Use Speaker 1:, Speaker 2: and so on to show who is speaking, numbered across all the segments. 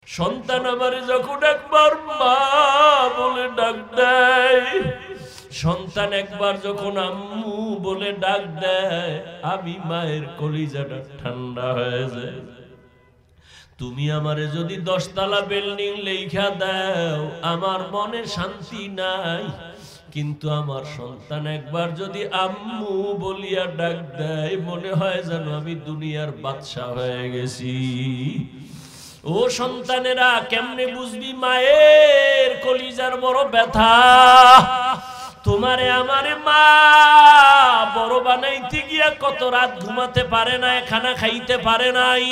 Speaker 1: সন্তান আমারে যখন একবার মা বলে ডাক দেয়, সন্তান একবার যখন আম্মু বলে ডাক দেয়, আমি মায়ের কলিজাটা ঠান্ডা হয়ে যায়। তুমি আমারে যদি 10 তলা বিল্ডিং লেখা দাও, আমার মনে শান্তি নাই, কিন্তু আমার সন্তান একবার যদি আম্মু বলিয়া ডাক দেয়, মনে হয় যেন আমি দুনিয়ার বাদশা হয়ে গেছি। ও সন্তানেরা, কেমনে বুঝবি মায়ের কলিজার বড় ব্যথা? তোমারে আমারে মা বড় বানাইতে গিয়া কত রাত ঘুমাতে পারে না, খানা খাইতে পারে নাই।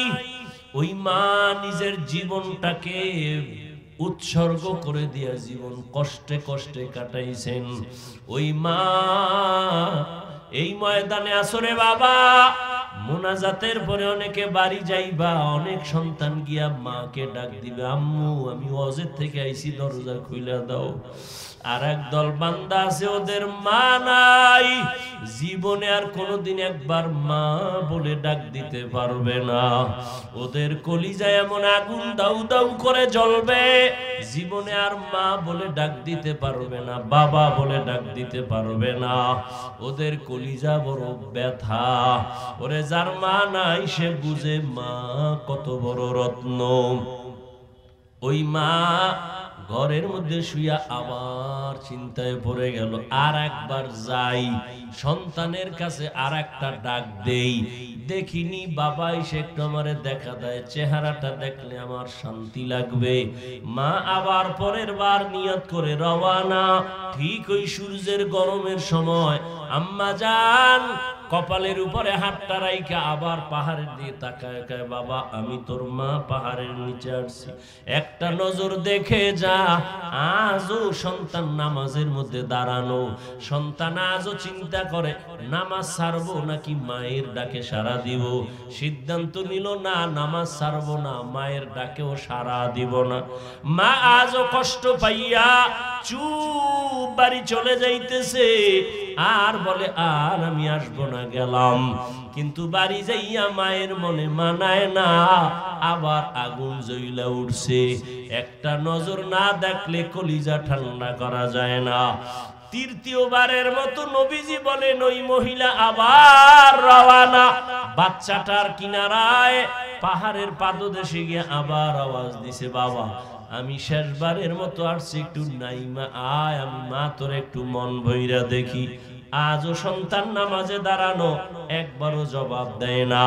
Speaker 1: ওই মা নিজের জীবনটাকে উৎসর্গ করে দিয়া জীবন কষ্টে কষ্টে কাটাইছেন। ওই মা এই ময়দানে আসরে বাবা, মোনাজাতের পরে অনেকে বাড়ি যাইবা, অনেক সন্তান গিয়া মাকে ডাক দিবে, আম্মু আমি ওয়াজের থেকে আইছি, দরজা খুইলা দাও। আর একদল বান্দা আছে ওদের মা নাই, জীবনে আর কোনোদিন একবার মা বলে ডাক দিতে পারবে না। ওদের কলিজায় এমন আগুন দাউ দাউ করে জ্বলবে, জীবনে আর মা বলে ডাক দিতে পারবে না, বাবা বলে ডাক দিতে পারবে না। ওদের কলিজা বড় ব্যথা। ওরে যার মা নাই সে বুঝে মা কত বড় রত্ন। ওই মা ঘরের মধ্যে শুইয়া আবার চিন্তায় পড়ে গেল, আর একবার যাই সন্তানের কাছে, আর একটা ডাক দেই, দেখিনি বাবা এসে একটু আমারে দেখা দেয়, চেহারাটা দেখলে আমার শান্তি লাগবে। মা আবার পরের বার নিয়ত করে রওয়ানা। ঠিক ওই সূর্যের গরমের সময় আম্মা জান কপালের উপরে হাতটা রাইখা আবার পাহাড়ের দিকে তাকায়, কয় বাবা আমি তোর মা পাহাড়ের নিচে আসছি, একটা নজর দেখে যা। আজও সন্তান নামাজের মধ্যে দাঁড়ানো, সন্তান আজও চিন্তা করে নামাজ ছাড়বো নাকি মায়ের ডাকে সাড়া দিব। সিদ্ধান্ত নিল না, নামাজ ছাড়বো না, মায়ের ডাকেও সাড়া দিব না। মা আজও কষ্ট পাইয়া চুপ বাড়ি চলে যাইতেছে, আর বলে আর আমি আসবো না, গেলাম। কিন্তু বাড়ি যাইয়া মায়ের মনে মানায় না, আবার আগুন জ্বলা উঠছে। একটা নজর না দেখলে কলিজা ঠান্ডা করা যায় না। তৃতীয়বারের মতো নবীজি বলেন ওই মহিলা আবার রওয়ানা। বাচ্চাটার কিনারায় পাহাড়ের পাদদেশে গিয়ে আবার আওয়াজ দিছে, বাবা আমি শেষবারের মতো আসছি, একটু নাইমা আয়, আমি মা তোর একটু মন ভইরা দেখি। আজও সন্তান নামাজে দাঁড়ানো, একবারও জবাব দেয় না,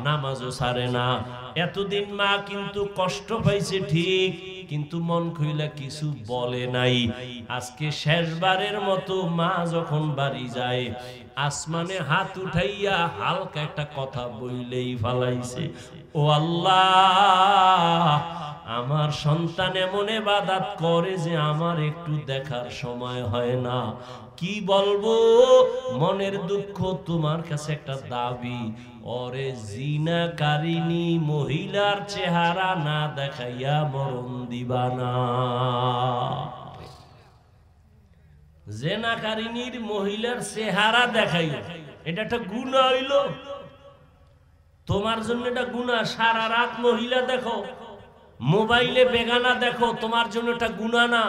Speaker 1: নামাজও ছাড়ে না। এতদিন মা কিন্তু কষ্ট পাইছে ঠিক, কিন্তু মন খুইলা কিছু বলে নাই। আজকে শেষবারের মতো মা যখন বাড়ি যায়, আসমানে হাত উঠাইয়া হালকা একটা কথা বইলেই ফালাইছে, ও আল্লাহ আমার সন্তান এমন ইবাদত করে যে আমার একটু দেখার সময় হয় না। কি বলবো, মনের দুঃখ, তোমার কাছে একটা দাবি, ওরে জিনাকারিনী মহিলার চেহারা না দেখাইয়া মরণ দিবা না। জিনাকারিনীর মহিলার চেহারা দেখাইয়া, এটা একটা গুনাহ হইল? তোমার জন্য এটা গুনাহ। সারা রাত মহিলা দেখো, মোবাইলে বেগানা দেখো, তোমার জন্য এটা গুনাহ না,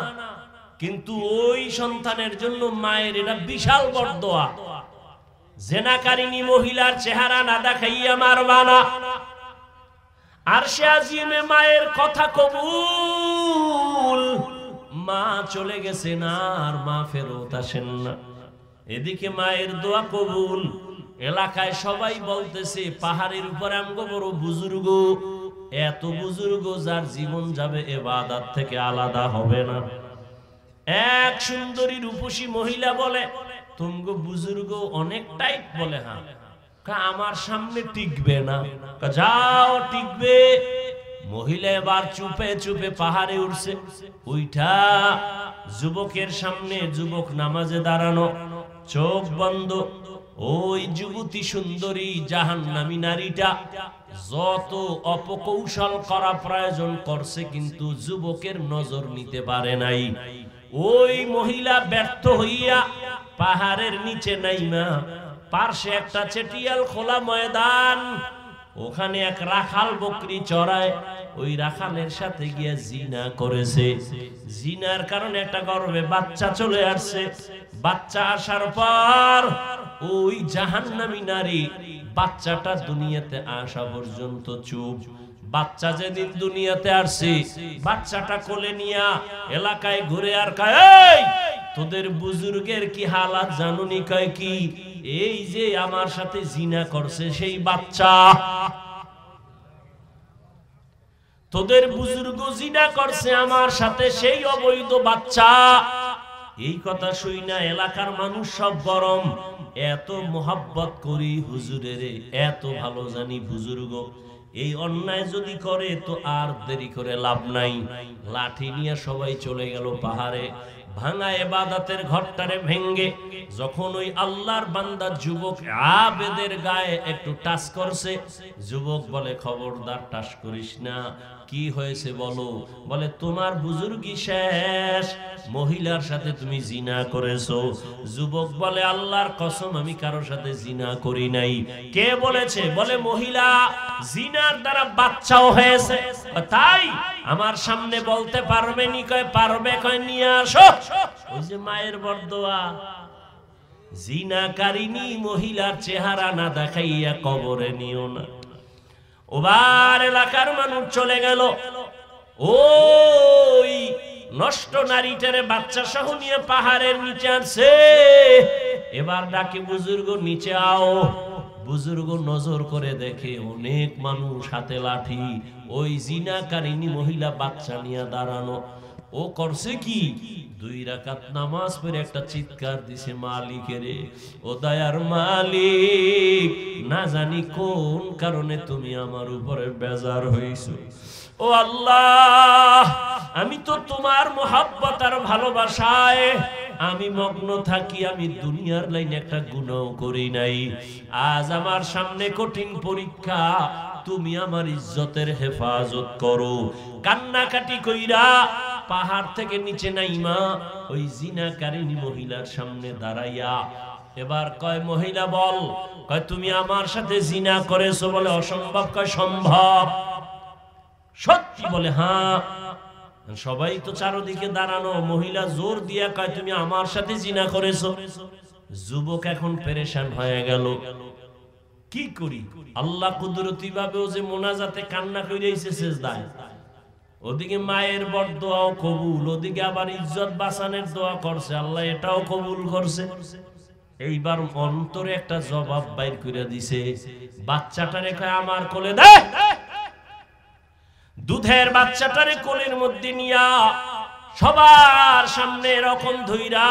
Speaker 1: কিন্তু ওই সন্তানের জন্য মায়ের এটা বিশাল বরদোয়া। জিনাকারিনী মহিলার চেহারা না দেখাইয়া মারবা না। আরশে আজিমে মায়ের কথা কবুল। মা চলে গেছে না, আর মা ফেরত আসেন না। এদিকে মায়ের দোয়া কবুল। এলাকায় সবাই বলতেছে পাহাড়ের উপরে আমগো বড় বুজুর্গ, এত বুজুর্গ যার জীবন যাবে ইবাদত থেকে আলাদা হবে না। এক সুন্দরী রূপসী মহিলা বলে, তুমগো বুজুর্গ অনেক টাইট। বলে হ্যাঁ। আমার সামনে টিকবে না। যাও টিকবে। মহিলা এবার চুপে চুপে পাহাড়ে উঠছে। উইঠা যুবকের সামনে, যুবক নামাজে দাঁড়ানো, চোখ বন্ধ। ওই যুবতী সুন্দরী জাহান্নামী নারীটা যত অপকৌশল করা প্রয়োজন করছে, কিন্তু যুবকের নজর নিতে পারে নাই। ওই মহিলা ব্যর্থ হইয়া পাহাড়ের নিচে নাইমা, পার্শ্বে একটা চেটিয়াল খোলা ময়দান, ওখানে এক রাখাল বকরি চড়ায়। ওই রাখালের সাথে গিয়ে জিনা করেছে। জিনার কারণে একটা গর্ভে বাচ্চা চলে আসছে। বাচ্চা আসার পর ওই জাহান্নামী নারী বাচ্চাটা দুনিয়াতে আসা পর্যন্ত চুপ। বাচ্চা যেদিন দুনিয়াতে আসছে বাচ্চাটা কোলে নিয়া এলাকায় ঘুরে আর কয়, এই তোদের বুজুর্গের কি হালাত জানুনি? কয় কি? এই যে আমার সাথে জিনা করছে সেই বাচ্চা, তোদের বুজুর্গ জিনা করছে আমার সাথে সেই অবৈধ বাচ্চা। এই কথা শুই না এলাকার মানুষ সব গরম। এত মোহাব্বত করি হুজুরের, এত ভালো জানি বুজুর্গ এই অন্যায় যদি করে তো আর দেরি করে লাভ নাই। লাঠি নিয়ে সবাই চলে গেল পাহাড়ে। ভাঙা ইবাদতের ঘরটারে ভেঙ্গে যখন ওই আল্লাহর বান্দা যুবক আবেদের গায়ে একটু টাচ করছে, যুবক বলে খবরদার টাচ করিস না। কি হয়েছে বলো? বলে তোমার বুজুর্গি শেষ, মহিলার সাথে তুমি জিনা করেছো। যুবক বলে আল্লাহর কসম আমি কারোর সাথে জিনা করি নাই। কে বলেছে? বলে মহিলা জিনার দ্বারা বাচ্চাও হয়েছে। তাই আমার সামনে বলতে পারবে নি? কয় পারবে। কয় নিয়ে আসো। ওই যে মায়ের বরদোয়া, জিনাকারিনী মহিলার চেহারা না দেখাইয়া কবরে নিও না। ওবার এলাকার মানুষ চলে গেল। ওই নষ্ট নারীটারে বাচ্চা সহ নিয়ে পাহাড়ের নিচে আসছে। এবার ডাকে বুজুর্গ নিচে আও। বুজুর্গ নজর করে দেখে অনেক মানুষ হাতে লাঠি, ওই জিনাকারিনী মহিলা বাচ্চা নিয়ে দাঁড়ানো। ও করছে কি? 2 রাকাত নামাজ পড়ে একটা চিৎকার দিছে, মালিকের ও দয়ার মালিক, না জানি কোন কারণে তুমি আমার উপরে বেজার হইছো। ও আল্লাহ, আমি তো তোমার মোহাব্বত আর ভালোবাসায় আমি মগ্ন থাকি। আমি দুনিয়ার লাইনে একটা গুনাহ করি নাই। আজ আমার সামনে কঠিন পরীক্ষা, তুমি আমার ইজ্জতের হেফাজত করো। কান্নাকাটি কইরা পাহাড় থেকে নিচে নাইমা ওই জিনাকারিনী মহিলার সামনে দাঁড়াইয়া এবার কয়, মহিলা বল। কয় তুমি আমার সাথে জিনা করেছো। বলে অসম্ভব। কয় সম্ভব। সত্যি? বলে হ্যাঁ। সবাই তো চারদিকে দাঁড়ানো। মহিলা জোর দিয়া কয় তুমি আমার সাথে জিনা করেছো। যুবক এখন পেরেশান হয়ে গেল, কি করি? আল্লাহ কুদরতি ভাবেও যে মোনাজাতে কান্না কইরাইছে সেজদায়, ওদিকে মায়ের বরদোয়াও কবুল, ওদিকে আবার ইজ্জত বাঁচানোর দোয়া করছে, আল্লাহ এটাও কবুল করছে। এইবার অন্তরে একটা জবাব বাইর করে দিছে। বাচ্চাটারে কয় আমার কোলে দে। দুধের বাচ্চাটারে কোলের মধ্যে নিয়া সবার সামনে এরকম ধইরা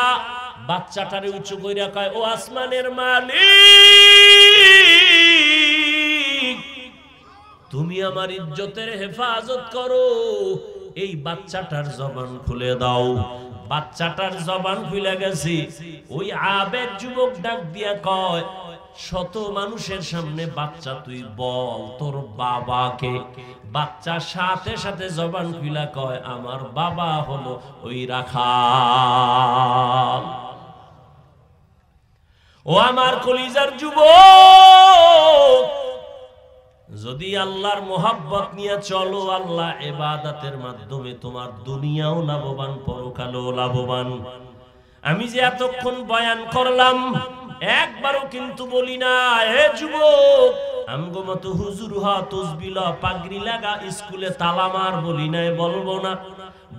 Speaker 1: বাচ্চাটারে উঁচু কইরা কয়, ও আসমানের মালিক, তুমি আমার ইজ্জতের হেফাজত করো। এই বাচ্চাটার জবান খুলে দাও। বাচ্চাটার জবান খুলে গেছে। ওই আবেদ যুবক ডাক দিয়া কয়, শত মানুষের সামনে বাচ্চা তুই বল তোর বাবাকে। বাচ্চা সাথে সাথে জবান খুলে কয়, আমার বাবা হলো ওই রাখাল। ও আমার কলিজার যুবক, যদি আল্লাহর মোহাব্বত নিয়ে চলো, আল্লাহ ইবাদতের মাধ্যমে তোমার দুনিয়াও লাভবান, পরকালও লাভবান। আমি যে এতক্ষণ বয়ান করলাম একবারও কিন্তু বলি না হে যুবক আমগো মতো হুজুর হ, তসবিহ ল, পাগড়ি লাগা, স্কুলে তালা মার, বলি নাই, বলবো না।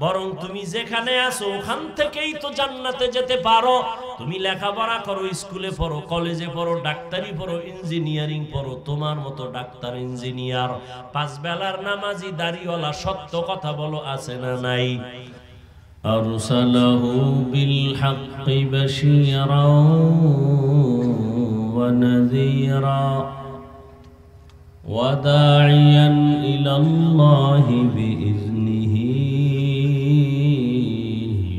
Speaker 1: বরং তুমি যেখানে আছো ওখান থেকেই তো জান্নাতে যেতে পারো। তুমি লেখাপড়া করো, স্কুলে পড়ো, কলেজে পড়ো, ডাক্তারি পড়ো, ইঞ্জিনিয়ারিং পড়ো, তোমার মতো ডাক্তার, ইঞ্জিনিয়ার, 5 বেলার নামাজি, দাড়িওয়ালা, সত্য কথা বলো, আছে না নাই? أرسله بالحق بشيرا ونذيرا وداعيا إلى الله بإذنه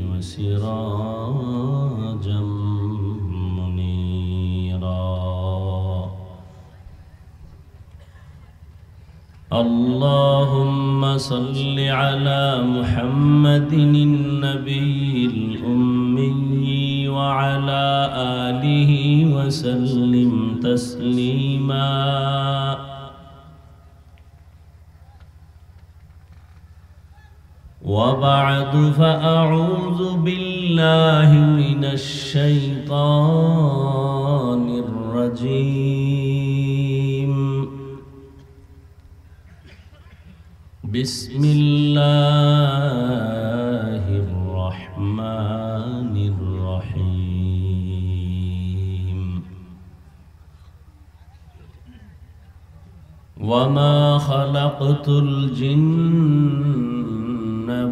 Speaker 1: وسراجا منيرا. اللهم صل على محمد النبي الأمي وعلى آله وسلم تسليما. وبعد فأعوذ بالله من الشيطان الرجيم بسم الله الرحمن الرحيم وما خلقت الجن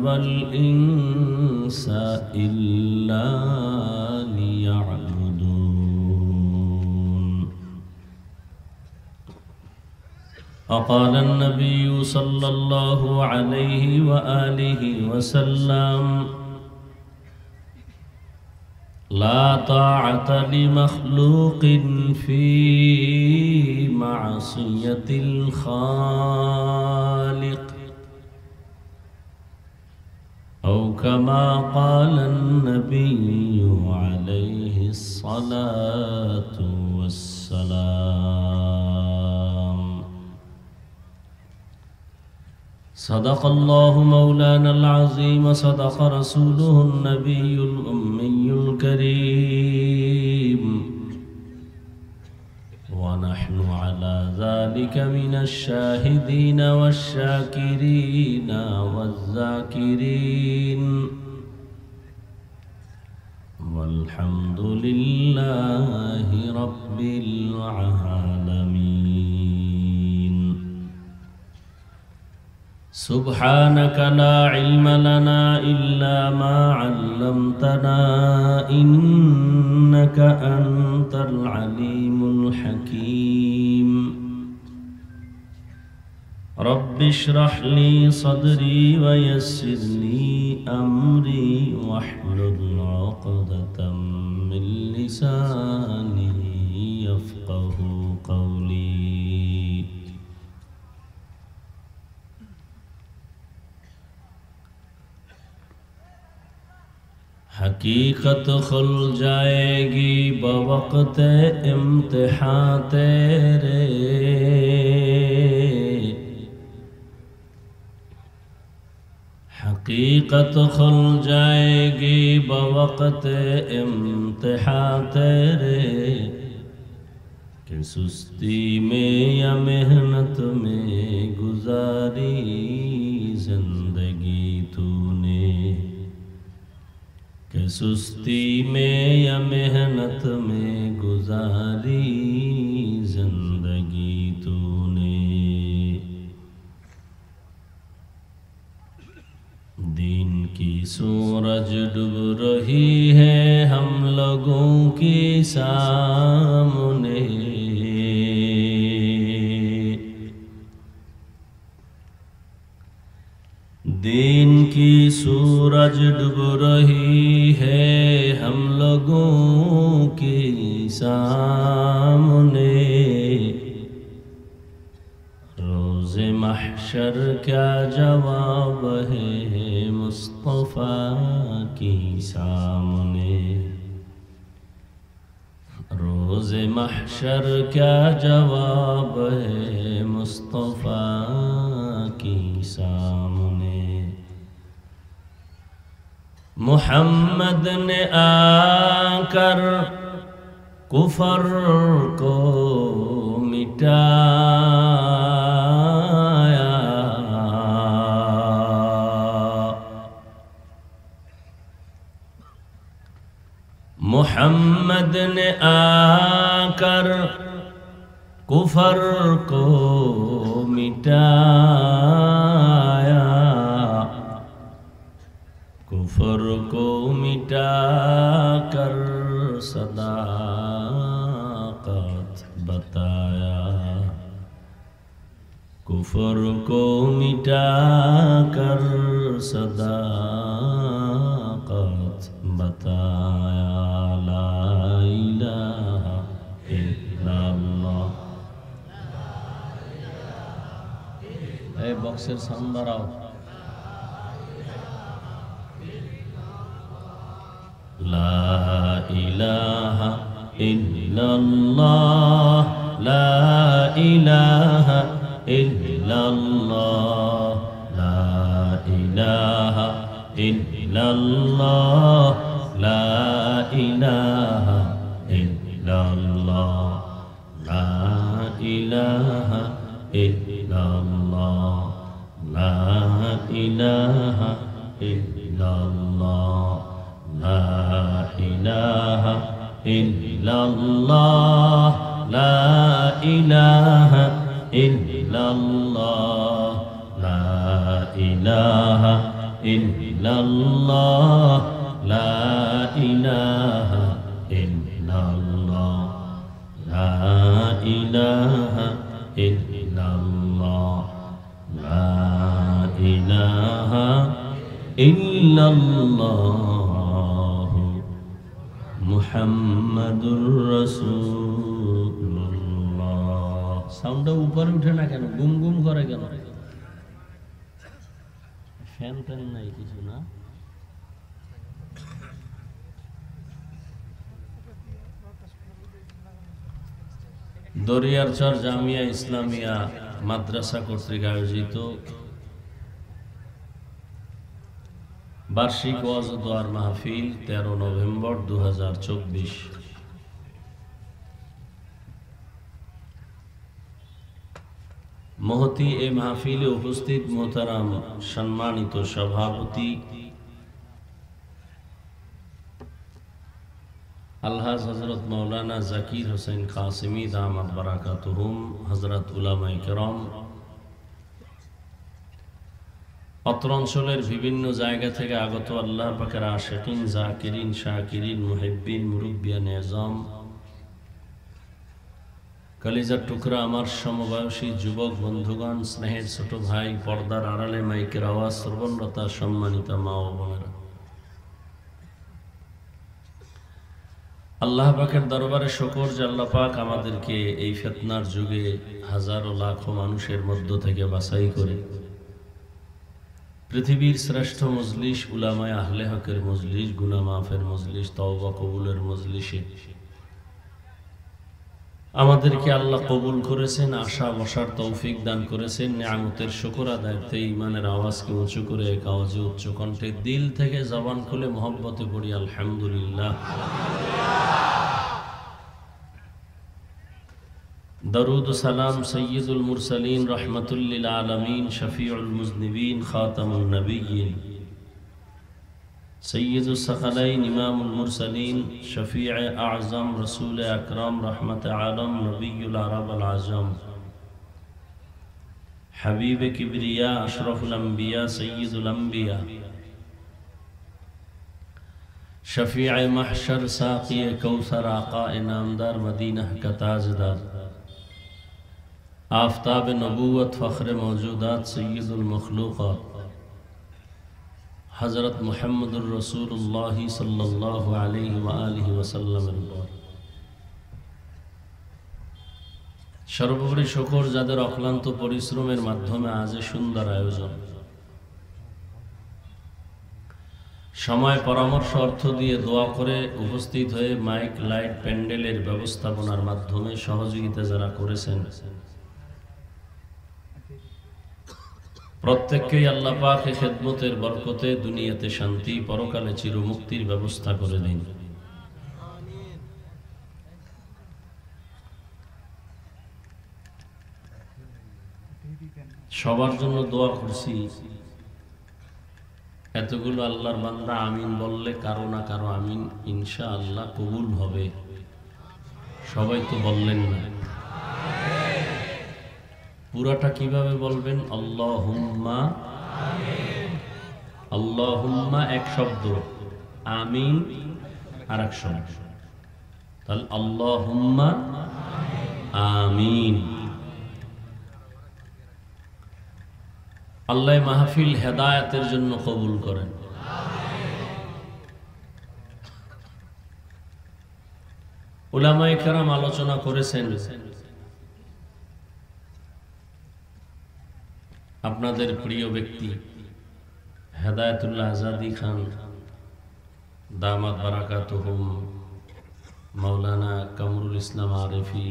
Speaker 1: والإنس إلا ليعبدون وقال النبي صلى الله عليه وآله وسلم لا طاعة لمخلوق في معصية الخالق أو كما قال النبي عليه الصلاة والسلام صدق الله مولانا العظيم صدق رسوله النبي الأمي الكريم ونحن على ذلك من الشاهدين والشاكرين والذاكرين والحمد لله رب العالمين سبحانك لا علم لنا إلا ما علمتنا إنك أنت العليم الحكيم رب اشرح لي صدري ويسر لي أمري واحلل عقدة من لساني يفقه قولي حقیقت کھل جائے گی بوقت امتحان تیرے حقیقت کھل جائے گی بوقت امتحان تیرے کہ سستی میں یا محنت میں گزاری زندگی تو نے کہ سستی میں یا محنت میں گزاری زندگی تو نے دین کی سورج ڈوب رہی ہے ہم لوگوں کے سامنے دین کی سورج ڈوب رہی ہے ہم لوگوں کے سامنے روز محشر کیا جواب ہے مصطفیٰ کی سامنے روز محشر کیا جواب ہے مصطفیٰ کی سامنے محمد نے آ کر کفر کو مٹایا محمد نے آ کر کفر کو مٹایا کفر کو مٹا کر صداقت بتایا کفر کو مٹا کر صداقت بتایا لا الہ الا اللہ اے باکسر ساؤنڈ بڑھاؤ لا الہ الا اللہ لا الہ الا اللہ لا الہ ইল্লাল্লাহ লা ইলাহা ইল্লাল্লাহ লা ইলাহা ইল্লাল্লাহ লা ইলাহা ইল্লাল্লাহ লা ইলাহা ইল্লাল্লাহ লা ইলাহা ইল্লাল্লাহ লা ইলাহা ইল্লাল্লাহ লা ইলাহা ইল্লাল্লাহ লা ইলাহা ইল্লাল্লাহ লা ইলাহা ইল্লাল্লাহ মুহাম্মাদুর রাসূলুল্লাহ। সাউন্ডটা উপরে উঠে না কেন? গুম গুম করে কেন? ফ্যান ট্যান নাই কিছু না? দরিয়ারচর জামিয়া ইসলামিয়া মাদ্রাসা কর্তৃক আয়োজিত বার্ষিক ওয়াজ ও দোয়ার মাহফিল 13 নভেম্বর 2024। মহতি এ মাহফিলে উপস্থিত মোহতারাম সম্মানিত সভাপতি আলহাজ হযরত মাওলানা জাকির হোসেন কাসেমি দামাত বারাকাতুহুম, হযরত উলামায়ে কেরাম, অত্র অঞ্চলের বিভিন্ন জায়গা থেকে আগত আল্লাহ পাকের আশিকিন, জাকিরিন, শাকিরিন, মুহিব্বিন, মুরব্বিয়ান এজাম, কলিজার টুকরা আমার সমবয়সী যুবক বন্ধুগণ, স্নেহের ছোট ভাই, পর্দার আড়ালে মাইকের আওয়াজ শ্রবণরতা সম্মানিতা মা ও বোনেরা, আল্লাহ পাকের দরবারে শুকর যে আল্লাহ পাক আমাদেরকে এই ফিতনার যুগে হাজারো লাখো মানুষের মধ্য থেকে বাছাই করে পৃথিবীর শ্রেষ্ঠ মজলিস, উলামায়ে আহলে হকের মজলিস, গুনাহ মাফের মজলিস, তওবা কবুলের মজলিসে আমাদেরকে আল্লাহ কবুল করেছেন, আশা বসার তৌফিক দান করেছেন। নিয়ামতের শুকর আদায়তে ইমানের আওয়াজকে উঁচু করে এক আওয়াজে উচ্চ কণ্ঠে দিল থেকে জবান খুলে মহব্বতে পড়ি আলহামদুলিল্লাহ। দরুদ ও সালাম সৈয়দুল মুরসালিন, রহমাতুল লিল আলামিন, শফিউল মুজনিবিন, খাতামুন নবিয়্যিন, সৈয়দুস সাকালাইন, ইমামুল মুরসালিন, শফিয়ে আযম, রসুল আকরাম, রহমত আলম, নবিয়ুল আরব আল আজম, হাবিব কিবরিয়া, আশরাফুল আম্বিয়া, সৈয়দুল আম্বিয়া, শফিয়ে মাহশর, সাকিয়ে কৌসর, আকা ইনামদার, মদীনা का ताजदार, आफताब नबूवत, फ़ख्र मौजूदात, सय्यदुल मखलूक़ात, हज़रत मुहम्मदुर रसूलुल्लाह सल्लल्लाहु अलैहि व आलिहि वसल्लम। সর্বোপরি শুকর যাদের অক্লান্ত পরিশ্রমের মাধ্যমে আজ সুন্দর আয়োজন, সময়, পরামর্শ, অর্থ দিয়ে দোয়া করে উপস্থিত হয়ে মাইক, লাইট, প্যান্ডেলের ব্যবস্থাপনার মাধ্যমে সহযোগিতা যারা করেছেন, প্রত্যেককেই আল্লাহ পাক খেদমতের বরকতে দুনিয়াতে শান্তি, পরকালে চিরমুক্তির ব্যবস্থা করে দিন। সবার জন্য দোয়া করছি। এতগুলো আল্লাহর বান্দা আমিন বললে কারো না কারো আমিন ইনশাআল্লাহ কবুল হবে। সবাই তো বললেন না, পুরাটা কিভাবে বলবেন? আল্লাহুম্মা আমিন। আল্লাহুম্মা এক শব্দ, আমিন আর এক শব্দ, তাহলে আল্লাহুম্মা আমিন। আল্লাহ মাহফিল হেদায়েতের জন্য কবুল করেন। উলামায়ে কেরাম আলোচনা করেছেন, আপনাদের প্রিয় ব্যক্তি হেদায়েতুল্লাহ আজাদি খান দামাত বারাকাতুহুম, মাওলানা কামরুল ইসলাম আরেফি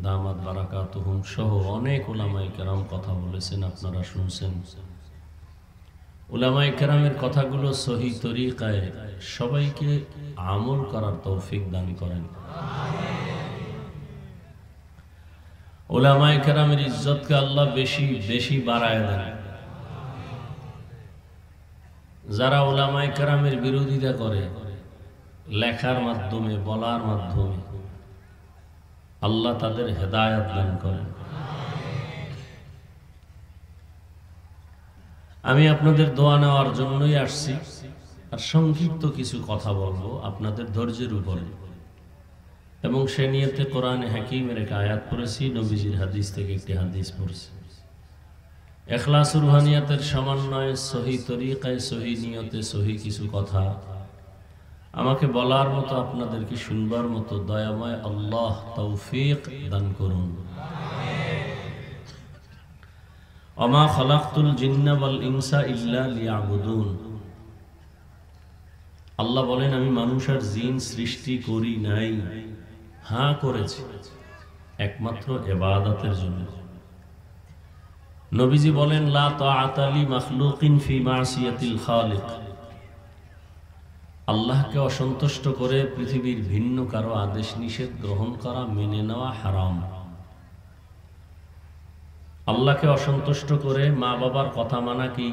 Speaker 1: দামাত বারাকাতুহুম সহ অনেক উলামায়ে কেরাম কথা বলেছেন, আপনারা শুনছেন। উলামায়ে কেরামের কথাগুলো সহি তরিকায় সবাইকে আমল করার তৌফিক দান করেন। উলামায়ে কেরামের ইজ্জতকে আল্লাহ বেশি বেশি বাড়ায় দেন। যারা উলামায়ে কেরামের বিরোধিতা করে লেখার মাধ্যমে, বলার মাধ্যমে, আল্লাহ তাদের হেদায়েত দান করেন। আমি আপনাদের দোয়া নেওয়ার জন্যই আসছি, আর সংক্ষিপ্ত কিছু কথা বলবো আপনাদের ধৈর্যের উপরে, এবং সে নিয়তে কোরআনে হাকিমের এক আয়াত পড়েছি, নবীজির হাদিস থেকে একটি হাদিস পড়েছি। ইখলাস রুহানিয়াতের সমন্বয়ে সহি তরিকায়, সহি নিয়তে, সহি কিছু কথা আমাকে বলার মতো, আপনাদেরকে শুনবার মতো দয়াময় আল্লাহ তৌফিক দান করুন। ওমা খালাকতুল জিন্না ওয়াল ইনসা ইল্লা লিয়াবুদুন। আল্লাহ বলেন, আমি মানুষ আর জিন সৃষ্টি করি নাই, হ্যাঁ করেছি একমাত্র ইবাদতের জন্য। নবীজি বলেন, লা তাআতা লি মাখলুকিন ফি মাসিয়াতিল খালিক। আল্লাহকে অসন্তুষ্ট করে পৃথিবীর ভিন্ন কারো আদেশ নিষেধ গ্রহণ করা, মেনে নেওয়া হারাম। আল্লাহকে অসন্তুষ্ট করে মা বাবার কথা মানা কি?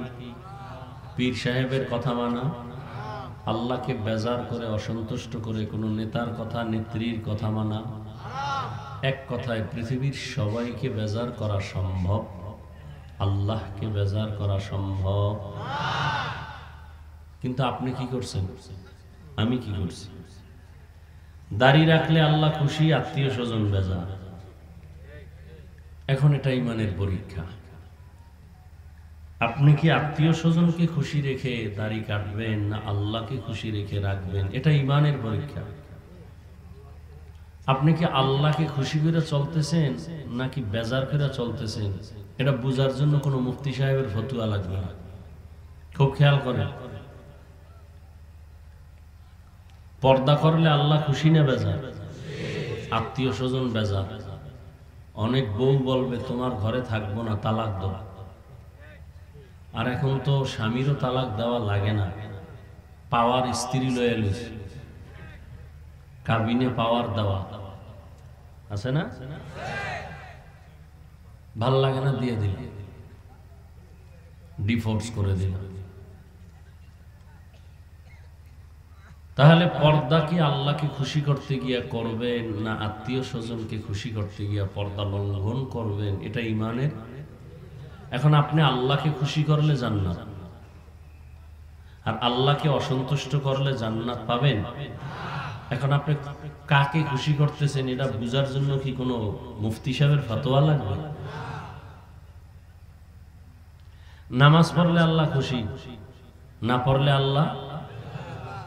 Speaker 1: পীর সাহেবের কথা মানা? আল্লাহকে বেজার করে, অসন্তুষ্ট করে কোনো নেতার কথা, নেত্রীর কথা মানা? এক কথায় পৃথিবীর সবাইকে বেজার করা সম্ভব, আল্লাহকে বেজার করা সম্ভব। কিন্তু আপনি কি করছেন? আমি কি করছি? দাড়ি রাখলে আল্লাহ খুশি, আত্মীয় স্বজন বেজার। এখন এটা ইমানের পরীক্ষা। আপনি কি আত্মীয় স্বজনকে খুশি রেখে দাড়ি কাটবেন, না আল্লাহকে খুশি রেখে রাখবেন? এটা ইমানের পরীক্ষা। আপনি কি আল্লাহকে খুশি করে চলতেছেন নাকি বেজার করে চলতেছেন? এটা বোঝার জন্য কোনো মুফতি সাহেবের ফতুয়া লাগবে না। খুব খেয়াল করেন, পর্দা করলে আল্লাহ খুশি না বেজার? আত্মীয় স্বজন বেজার। অনেক বউ বলবে তোমার ঘরে থাকবো না, তালাক দাও। আর এখন তো স্বামীরও তালাক দেওয়া লাগে না, পাওয়ার স্ত্রী লয়ে লইছে, কাবিনে পাওয়ার দেওয়া আছে না? ভাল লাগে না, দিয়ে দিল, ডিভোর্স করে দিল। তাহলে পর্দা কি আল্লাহকে খুশি করতে গিয়া করবেন, না আত্মীয় স্বজনকে খুশি করতে গিয়া পর্দা লঙ্ঘন করবেন? এটা ইমানের। এখন আপনি আল্লাহকে খুশি করলে জান্নাত, আর আল্লাহকে অসন্তুষ্ট করলে জান্নাত পাবেন? এখন আপনি কাকে খুশি করতেছেন এটা বুঝার জন্য কি কোনো মুফতি সাহেবের ফতোয়া লাগবে? নামাজ পড়লে আল্লাহ খুশি, না পড়লে আল্লাহ।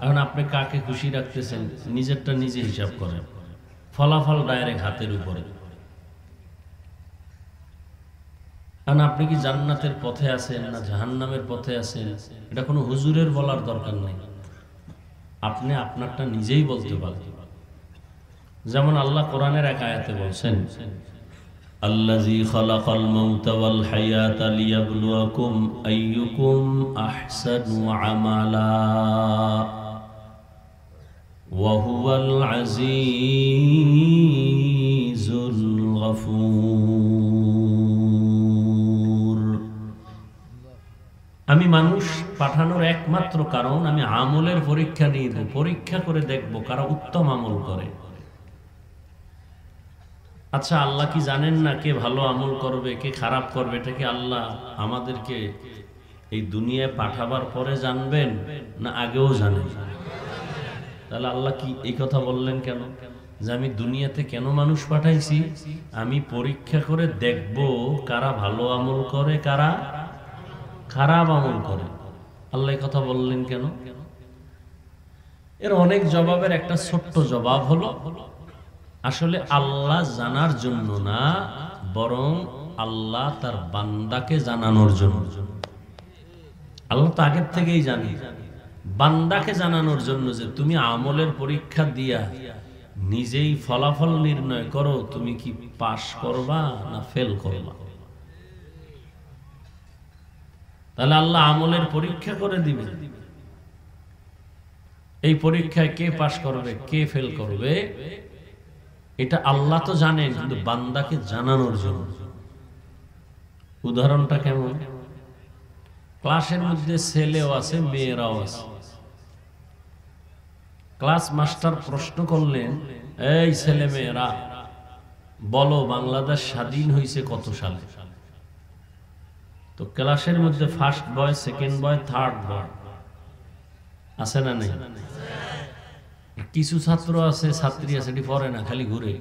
Speaker 1: এখন আপনি কাকে খুশি রাখতেছেন? নিজেরটা নিজে হিসাব করেন, ফলাফল ডাইরেক্ট হাতের উপরে। কারণ আপনি কি জান্নাতের পথে আছেন না জাহান্নামের পথে আছেন, এটা কোনো হুজুরের বলার দরকার নেই, আপনি আপনারটা নিজেই বলতে পারেন। যেমন আল্লাহ কোরআনের এক আয়াতে বলছেন, আল্লাযী খালাকাল মাউতা ওয়াল হায়াতা লিয়াবলুয়াকুম আইয়ুকুম আহসানু আমালা ওয়া হুয়াল আজিজুল গফুর। আমি মানুষ পাঠানোর একমাত্র কারণ, আমি আমলের পরীক্ষা নিব, পরীক্ষা করে দেখব কারা উত্তম আমল করে। আচ্ছা, আল্লাহ কি জানেন না কে ভালো আমল করবে, কে খারাপ করবে? এটা কি আল্লাহ আমাদেরকে এই দুনিয়ায় পাঠাবার পরে জানবেন, না আগেও জানেন? তাহলে আল্লাহ কি এই কথা বললেন কেন, যে আমি দুনিয়াতে কেন মানুষ পাঠাইছি? আমি পরীক্ষা করে দেখব কারা ভালো আমল করে, কারা খারাপ আমল করে। আল্লাহ এই কথা বললেন কেন? এর অনেক জবাবের একটা ছোট্ট জবাব হলো, আসলে আল্লাহ জানার জন্য না, বরং আল্লাহ তার বান্দাকে জানানোর জন্য। আল্লাহ তো আগের থেকেই জানি, বান্দাকে জানানোর জন্য যে তুমি আমলের পরীক্ষা দিয়া নিজেই ফলাফল নির্ণয় করো, তুমি কি পাস করবা না ফেল করবা। তাহলে আল্লাহ আমলের পরীক্ষা করে দিবেন। এই পরীক্ষায় কে পাশ করবে কে ফেল করবে এটা আল্লাহ তো জানেন, কিন্তু বান্দাকে জানানোর জন্য। উদাহরণটা কেমন? ক্লাসের মধ্যে ছেলেও আছে মেয়েরাও আছে। ক্লাস মাস্টার প্রশ্ন করলেন, এই ছেলে মেয়েরা বলো বাংলাদেশ স্বাধীন হয়েছে কত সালে? তো ক্লাসের মধ্যে first boy, second boy, third বয় আছে না নেই? কিছু ছাত্র আছে, ছাত্রী আছে, এটি পড়ে না, খালি ঘুরে।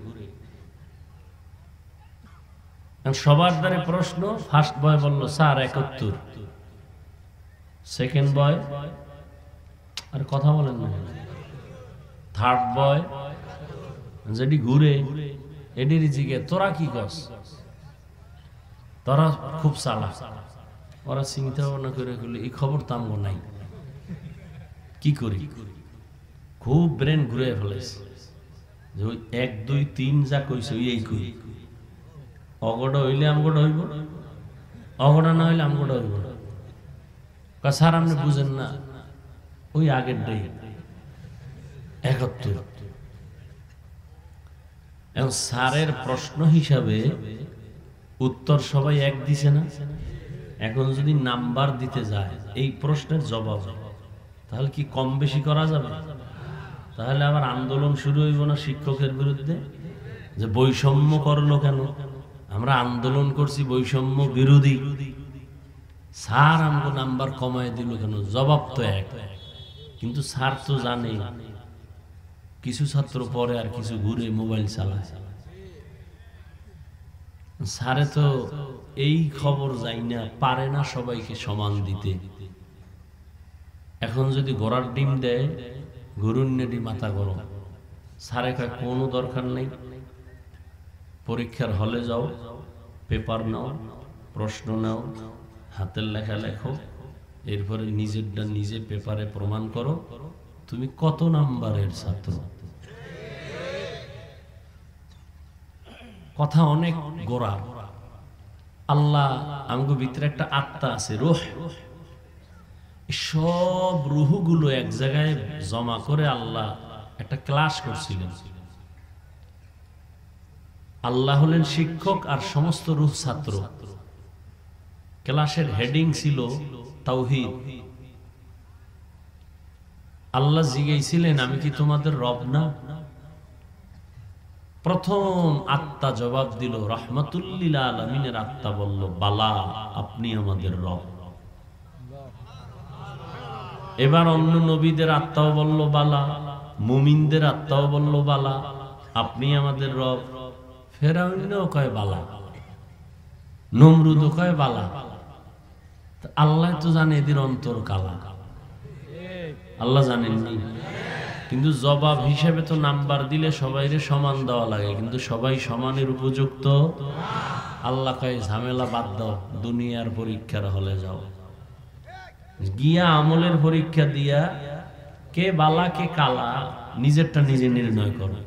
Speaker 1: সবার দ্বারে প্রশ্ন। ফার্স্ট বয় বলল স্যার 71, সেকেন্ড বয় আর কথা বলেন না, থার্ড বয় যেটি ঘুরে এটির জিগে তোরা কি কস? তোরা খুব চালাক। ওরা চিন্তা ভাবনা করে এই খবর তো আমগো নাই, কি করি? খুব ব্রেন ঘুরে ফেলেছে যে ওই 1 2 3 যা কইছে ওই এই কই। অগড়া হইলে আমগড়া হইব, অগড়া না হইলে আমগড়া হইব না। স্যার আপনি বুঝেন না, ওই আগের ডেই 71। এখন স্যারের প্রশ্ন হিসাবে উত্তর সবাই এক দিছে না। এখন যদি নাম্বার দিতে যায় এই প্রশ্নের জবাব, তাহলে কি কম বেশি করা যাবে? তাহলে আবার আন্দোলন শুরু হইব না শিক্ষকের বিরুদ্ধে, যে বৈষম্য করলো কেন? আমরা আন্দোলন করছি বৈষম্য বিরোধী, স্যার আমাকে নাম্বার কমায় দিল কেন? জবাব তো এক, কিন্তু স্যার তো জানে কিছু ছাত্র পড়ে আর কিছু ঘুরে মোবাইল চালায়। স্যারে তো এই খবর যাই না, পারে না সবাইকে সমান দিতে। এখন যদি ঘোড়ার ডিম দেয়, গরুর নেডি মাথা গরম। স্যারে কয় কোনো দরকার নেই, পরীক্ষার হলে যাও, পেপার নাও, প্রশ্ন নাও, হাতের লেখা লেখো, এরপরে নিজেরটা নিজে পেপারে প্রমাণ করো তুমি কত নাম্বারের ছাত্র। কথা অনেক গোড়া। আল্লাহ আমগো ভিতরে একটা আত্মা আছে, রূহ। সব রুহগুলো এক জায়গায় জমা করে আল্লাহ একটা ক্লাস করছিলেন। আল্লাহ হলেন শিক্ষক আর সমস্ত রূহ ছাত্র। ক্লাসের হেডিং ছিল তাওহীদ। আল্লাহ জিজ্ঞেসিলেন আমি কি তোমাদের রব না? প্রথম আত্মা জবাব দিল, রাহমাতুল লিল আলামিনের আত্মা বলল, বালা, আপনি আমাদের রব। এবার অন্য নবীদের আত্মাও বলল বালা, মুমিনদের আত্মাও বলল বালা, আপনি আমাদের রব। ফেরাউনও কয় বালা, নমরুদও কয় বালা। আল্লাহ তো জানে এদের অন্তর কালা, আল্লাহ জানেননি। কিন্তু জবাব হিসেবে তো নাম্বার দিলে সবাইরে সমান দেওয়া লাগে, কিন্তু সবাই সমানের উপযুক্ত। আল্লাহ কয় ঝামেলা বাদ দাও, দুনিয়ার পরীক্ষার হলে যাও, গিয়া আমলের পরীক্ষা দিয়া কে বালা কে কালা নিজেরটা নিজে নির্ণয় করো।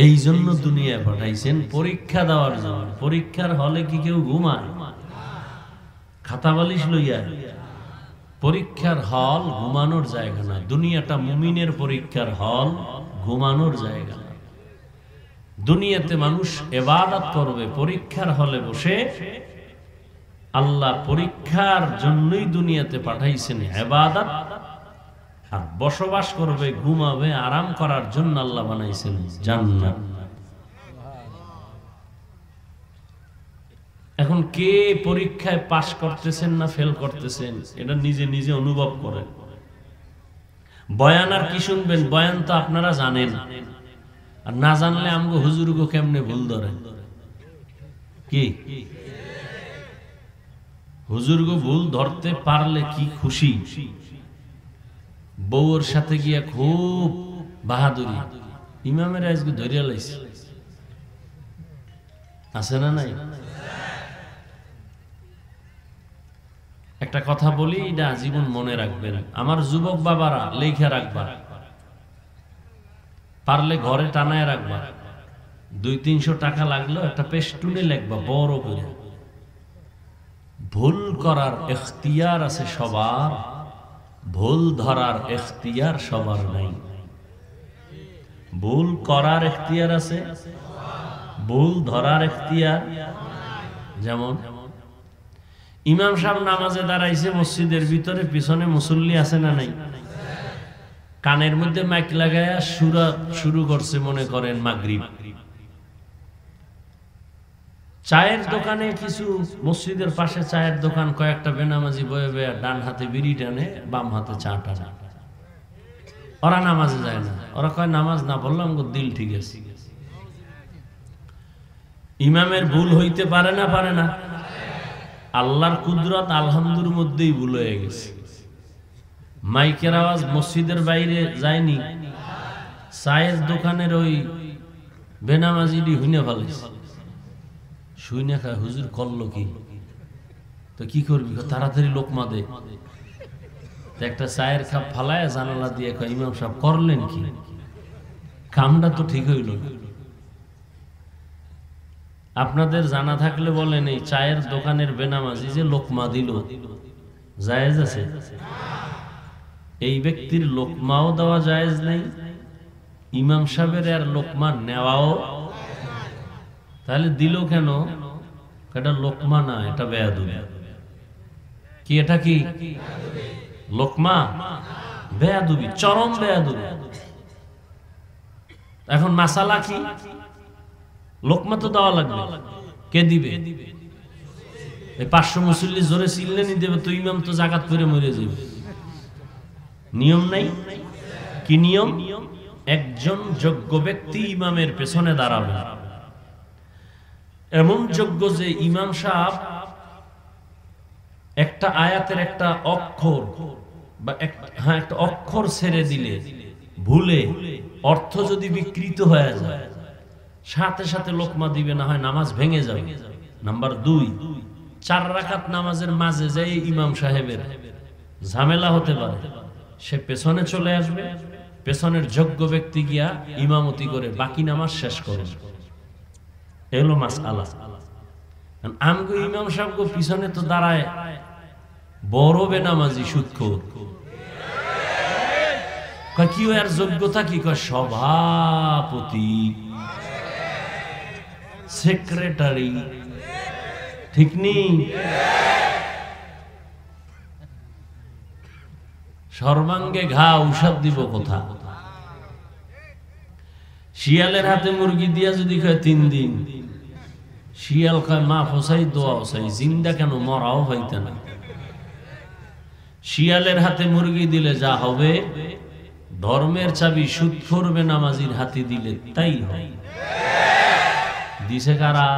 Speaker 1: এই জন্য দুনিয়ায় পাঠাইছেন পরীক্ষা দেওয়ার জন্য। পরীক্ষার হলে কি কেউ ঘুমায়? খাতা বালিশ লইয়া? পরীক্ষার হল ঘুমানোর জায়গা না। দুনিয়াটা মুমিনের পরীক্ষার হল, ঘুমানোর জায়গা না। দুনিয়াতে মানুষ ইবাদত করবে, পরীক্ষার হলে বসে। আল্লাহ পরীক্ষার জন্যই দুনিয়াতে পাঠাইছেন ইবাদত, আর বসবাস করবে, ঘুমাবে, আরাম করার জন্য আল্লাহ বানাইছেন জান্নাত। এখন কে পরীক্ষায় পাশ করতেছেন না ফেল করতেছেন এটা নিজে নিজে অনুভব করেন। বয়ান আর কি শুনবেন? বয়ান তো আপনারা জানেন, আর না জানলে আমগো হুজুরগো কেমনে ভুল ধরেন? কি হুজুরগো ভুল ধরতে পারলে কি খুশি। বউর সাথে গিয়া খুব বাহাদুরি, ইমামের আজকে ধরিয়া লাইছে, আছে না নাই? একটা কথা বলি, এটা জীবন মনে রাখবেন। আমার যুবক বাবারা লেখা রাখবা, পারলে ঘরে টানায় রাখবা। 200-300 টাকা লাগলো একটা পেস্টুনে লেখবা বড় করে, ভুল করার ইখতিয়ার আছে সবার, ভুল ধরার ইখতিয়ার সবার নাই। ভুল করার ইখতিয়ার আছে, ভুল ধরার ইখতিয়ার। যেমন ইমাম সাহেব নামাজে দাঁড়াইছে মসজিদের ভিতরে, পিছনে মুসল্লি আছে না নাই? কানের মধ্যে মাইক লাগায়া সূরা শুরু করছে, মনে করেন মাগরিব। চায়ের দোকানে কিছু, মসজিদের পাশে চায়ের দোকান, কয়েকটা বেনামাজি বয়ে বয়ে ডান হাতে বিড়ি টানে, বাম হাতে চা টানে। ওরা নামাজে যায় না, ওরা কয় নামাজ না বললাম দিল ঠিক আছে। ইমামের ভুল হইতে পারে না, পারে না? আল্লাহর কুদরত আলহামদুর মধ্যেই ভুল হয়ে গেছে। মাইকের আওয়াজ মসজিদের বাইরে যায়নি, চায়ের দোকানের ওই বেনামাজিটি হুইনে ফেলেছে। শুইনে খায়, হুজুর করলো কি? তো কি করবি? তাড়াতাড়ি লোকমা দে। একটা চায়ের কাপ ফালায় জানালা দিয়ে কয়, ইমাম সাহেব করলেন কি? কামটা তো ঠিক হইল না। আপনাদের জানা থাকলে বলেন, এই চায়ের দোকানের বেনামাজি যে লোকমা দিল, জায়েজ আছে? এই ব্যক্তির লোকমাও দেওয়া জায়েজ নাই, ইমাম সাহেবের আর লোকমা নেওয়াও। তাহলে দিল কেন? এটা লোকমা না, এটা বেয়াদবি। কি এটা? কি লোকমা? বেয়াদবি, চরম বেয়াদবি। এখন মাসালা কি? লোকমা তো দেওয়া লাগবে। কে দিবে? এই 500 মুসল্লি জোরে চিল্লেনি দেবে তো ইমাম তো জাকাত করে মরে যাবে। নিয়ম নাই। কি নিয়ম? একজন যোগ্য ব্যক্তি ইমামের পেছনে দাঁড়াবে, এমন যোগ্য যে ইমাম সাহেব একটা আয়াতের একটা অক্ষর বা একটা অক্ষর ছেড়ে দিলে ভুলে অর্থ যদি বিকৃত হয়ে যায়, সাথে সাথে লোকমা দিবে, না হয় নামাজ ভেঙে যাবে। নাম্বার 2, 4 রাকাত নামাজের মাঝে যাই ইমাম সাহেবের ঝামেলা হতে পারে, সে পেছনে চলে আসবে, পেছনের যোগ্য ব্যক্তি গিয়া ইমামতি করে বাকি নামাজ শেষ করে। এলো মাসআলা। আমগো ইমাম সাহেব পিছনে তো দাঁড়ায় বড় বেনামাজি সুদখোর। কয় কি এর যোগ্যতা কি? কয় সভাপতি, সেক্রেটারি। ঠিক নেই? সর্বাঙ্গে ঘা ঔষধ দিব কোথা? শিয়ালের হাতে মুরগি দিয়া যদি কয় 3 দিন, শিয়াল কয় মা ফসাই দোয়া ফসাই, জিন্দা কেন, মরাও হইতে না। শিয়ালের হাতে মুরগি দিলে যা হবে, ধর্মের চাবি সুদখোর বেনামাজির হাতে দিলে তাই হয়। দিছে কারা?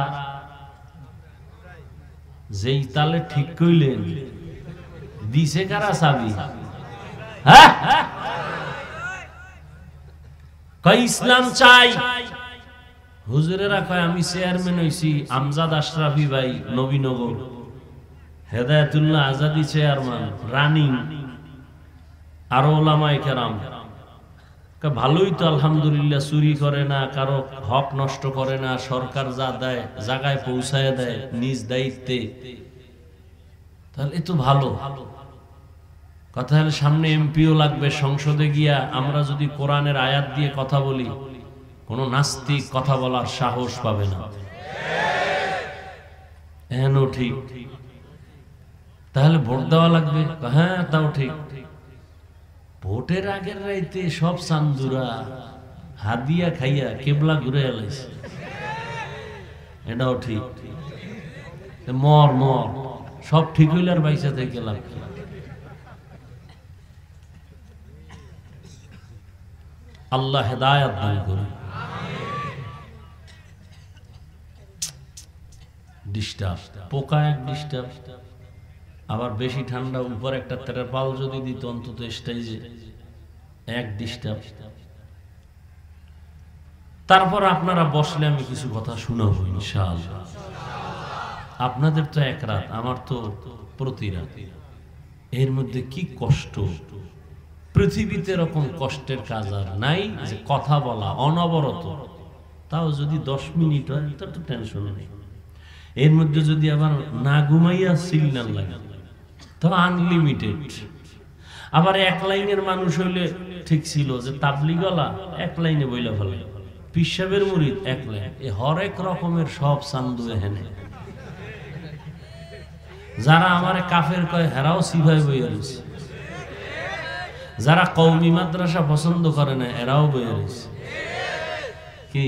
Speaker 1: যেই তালে ঠিক কইলেন, দিছে কারা চাবি? হ্যাঁ, কয় ইসলাম চাই। হুজুরেরা কয় আমি চেয়ারম্যান হইছি, আমজাদ আশরাফি ভাই নবীনগর, হেদায়েতুল্লাহ আজাদি চেয়ারম্যান, রানিং, আরো ওলামায়ে কেরাম। ভালোই তো আলহামদুলিল্লাহ, চুরি করে না, কারো হক নষ্ট করে না, সরকার যা দেয় জায়গায় পৌঁছায় দেয় নিজ দায়িত্বে। তাহলে এ তো ভালো কথা। হলে সামনে এমপিও লাগবে, সংসদে গিয়া আমরা যদি কোরআনের আয়াত দিয়ে কথা বলি, কোন নাস্তিক কথা বলার সাহস পাবে না। এনো ঠিক। তাহলে ভোট দেওয়া লাগবে? হ্যাঁ, তাও ঠিক। ভোটের আগের রাইতে সব চান্দুরা হাদিয়া খাইয়া কেবলা ঘুরে এলাইছে, এটাও ঠিক। মর মর সব ঠিক হইলে আর বাইসা থেকে লাভ। আল্লাহ হেদায়েত দান করুন। ডিস্টার্ব, পোকা এক ডিস্টার্ব, আবার বেশি ঠান্ডা, উপর একটা তেরপাল যদি দিত অন্তত স্টেজে, এক ডিস্টার্ব। তারপর আপনারা বসলে আমি কিছু কথা শোনাবো ইনশাআল্লাহ। আপনাদের তো এক রাত, আমার তো প্রতি রাত। এর মধ্যে কি কষ্ট! পৃথিবীতে এরকম কষ্টের কাজ আর নাই যে কথা বলা অনবরত, তাও যদি 10 মিনিট হয় তার তো টেনশন নেই। এর মধ্যে যদি আবার না ঘুমাইয়া সিগন্যাল লাগে তো আনলিমিটেড। আবার এক লাইনের মানুষ হইলে ঠিক ছিল যে তাবলিগলা এক লাইনে বইলা ফেলে, পিসাবের মুরিদ এক লাইন, এ হরেক রকমের সব চান্দুয়ে হেনে। যারা আমার কাফের কয় হেরাও সিভাই বইয়া রয়েছে, যারা কওমি মাদ্রাসা পছন্দ করে না এরাও বইয়া রয়েছে। কি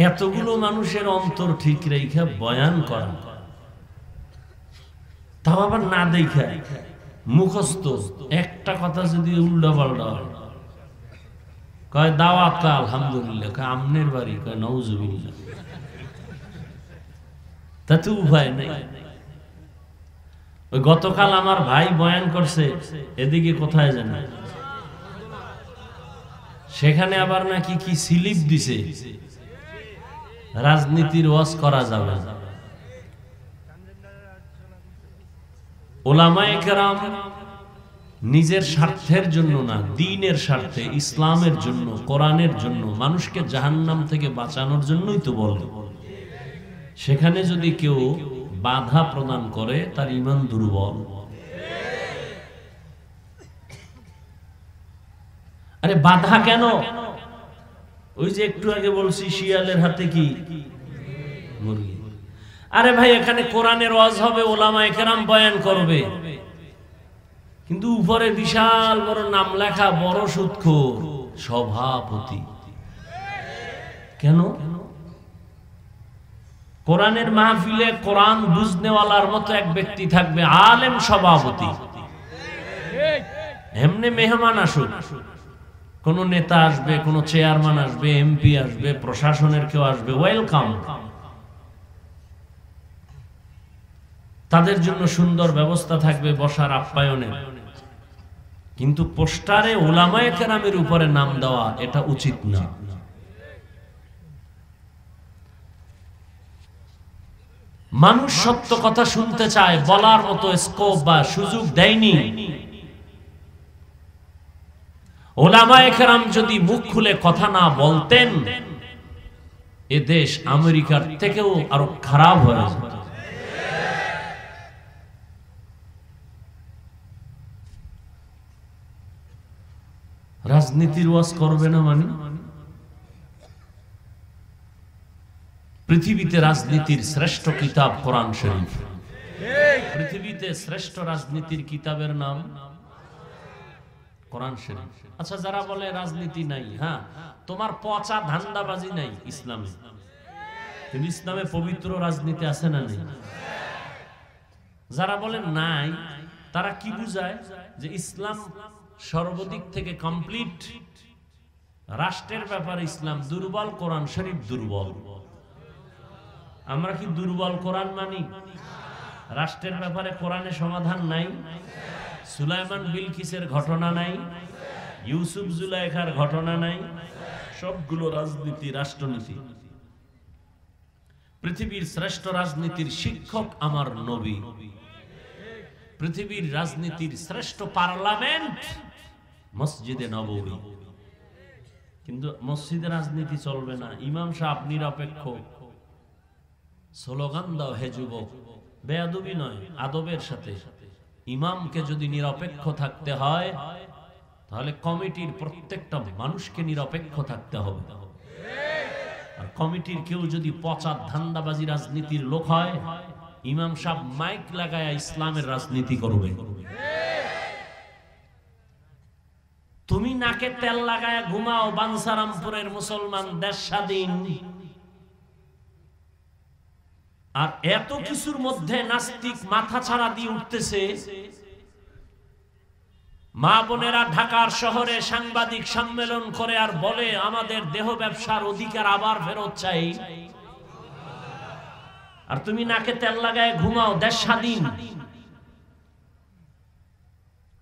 Speaker 1: এতগুলো মানুষের অন্তর ঠিক রেখা বয়ান করা, তাও আবার না দেখা মুখস্থ একটা কথা যদি উল্টা পাল্টা হয়, কয় দাওয়াত কয় আলহামদুলিল্লাহ, কয় আমনের বাড়ি, কয় নাউজুবিল্লাহ, তাতে উপায় নাই। ওই গতকাল আমার ভাই বয়ান করছে এদিকে কোথায় জানা, সেখানে আবার নাকি কি স্লিপ দিছে, রাজনীতির ওয়াজ করা যাবে না। ওলামায়ে কেরাম নিজের স্বার্থের জন্য না, দ্বীনের স্বার্থে, ইসলামের জন্য, কোরআনের জন্য, মানুষকে জাহান্নাম থেকে বাঁচানোর জন্যই তো বলে। সেখানে যদি কেউ বাধা প্রদান করে তার ঈমান দুর্বল। আরে বাধা কেন? ওই যে একটু আগে বলছি শিয়ালের হাতে কি মুরগি। আরে ভাই এখানে কোরআনের ওয়াজ হবে, ওলামায়ে কেরাম বয়ান করবে, কিন্তু উপরে বিশাল বড় নাম লেখা বড় সুদখোর সভাপতি। কেন? কোরআনের মাহফিলে কোরআন বুঝনেওয়ালার মতো এক ব্যক্তি থাকবে, আলেম সভাপতি। এমনি মেহমান আসুক, কোন নেতা আসবে, কোন চেয়ারম্যান আসবে, এমপি আসবে, প্রশাসনের কেউ আসবে, ওয়েলকাম। তাদের জন্য সুন্দর ব্যবস্থা থাকবে বসার, আপ্যায়নের। কিন্তু পোস্টারে উলামায়ে কেরামের উপরে নাম দেওয়া এটা উচিত না। মানুষ সত্য কথা শুনতে চায়, বলার মতো স্কোপ বা সুযোগ দেয়নি। উলামায়ে কেরাম যদি মুখ খুলে কথা না বলতেন, এ দেশ আমেরিকার থেকেও আরো খারাপ হয়ে যেত। রাজনীতির ওয়াজ করবে না মানে? পৃথিবীতে রাজনীতির শ্রেষ্ঠ কিতাব কোরআন শরীফ। পৃথিবীতে শ্রেষ্ঠ রাজনীতির কিতাবের নাম কোরআন শরীফ। আচ্ছা, যারা বলে রাজনীতি নাই, হ্যাঁ, তোমার পচা ধান্দাবাজি নাই ইসলামে, কিন্তু ইসলামে পবিত্র রাজনীতি আছে না নেই? যারা বলে নাই তারা কি বুঝায়? যে ইসলাম সর্বদিক থেকে কমপ্লিট, রাষ্ট্রের ব্যাপারে ইসলাম দুর্বল, কোরআন শরীফ দুর্বল। আমরা কি দুর্বল কোরআন মানি? রাষ্ট্রের ব্যাপারে কোরআনে সমাধান নাই? সুলাইমান বিলকিসের ঘটনা নাই? ইউসুফ জুলাইখার ঘটনা নাই? সবগুলো রাজনীতি, রাষ্ট্রনীতি। পৃথিবীর শ্রেষ্ঠ রাজনীতির শিক্ষক আমার নবী। পৃথিবীর রাজনীতির শ্রেষ্ঠ পার্লামেন্ট মসজিদে নববী। কিন্তু মসজিদে রাজনীতি চলবে না। ইমাম সাহেব নিরপেক্ষ, স্লোগান দাও হে যুবক, বেয়াদবি নয়, আদবের সাথে। ইমামকে যদি নিরপেক্ষ থাকতে হয়, তাহলে কমিটির প্রত্যেকটা মানুষকে নিরপেক্ষ থাকতে হবে। আর কমিটির কেউ যদি পচা ধান্দাবাজি রাজনীতির লোক হয়, ইমাম সাহেব মাইক লাগায়া ইসলামের রাজনীতি করবে। তুমি নাকে তেল লাগায়া ঘুমাও, বাঞ্ছারামপুরের মুসলমান, দেশ স্বাধীন। আর এত কিছুর মধ্যে নাস্তিক মাথা ছাড়া দিয়ে উঠতেছে। মা বোনেরা ঢাকার শহরে সাংবাদিক সম্মেলন করে আর বলে আমাদের দেহ ব্যবসার অধিকার আবার ফেরত চাই। আর তুমি নাকে তেল লাগায় ঘুমাও, দেশ স্বাধীন।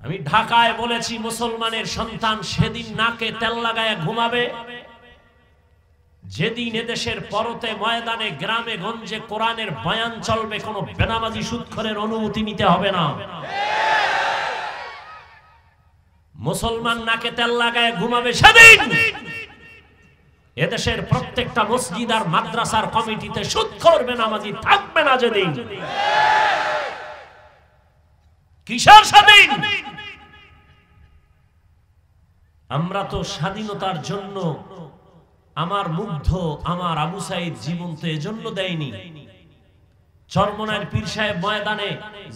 Speaker 1: আমি ঢাকায় বলেছি, মুসলমানের সন্তান সেদিন নাকে তেল লাগায় ঘুমাবে যেদিন এদেশের পরতে, ময়দানে, গ্রামে গঞ্জে কোরআনের বয়ান চলবে। কোনো বেনামাজি সুদখোরের অনুমতি নিতে হবে না। মুসলমান নাকে তেল লাগায় ঘুমাবে সেদিন এদেশের প্রত্যেকটা মসজিদ আর মাদ্রাসার কমিটিতে সুদখোর বেনামাজি থাকবে না যেদিন। কিসের স্বাধীন? আমরা তো স্বাধীনতার জন্য আমার মুগ্ধ আমার আবু সাইদ জীবন তো এজন্য দেয়নি। চরমনার পীর সাহেব ময়দানে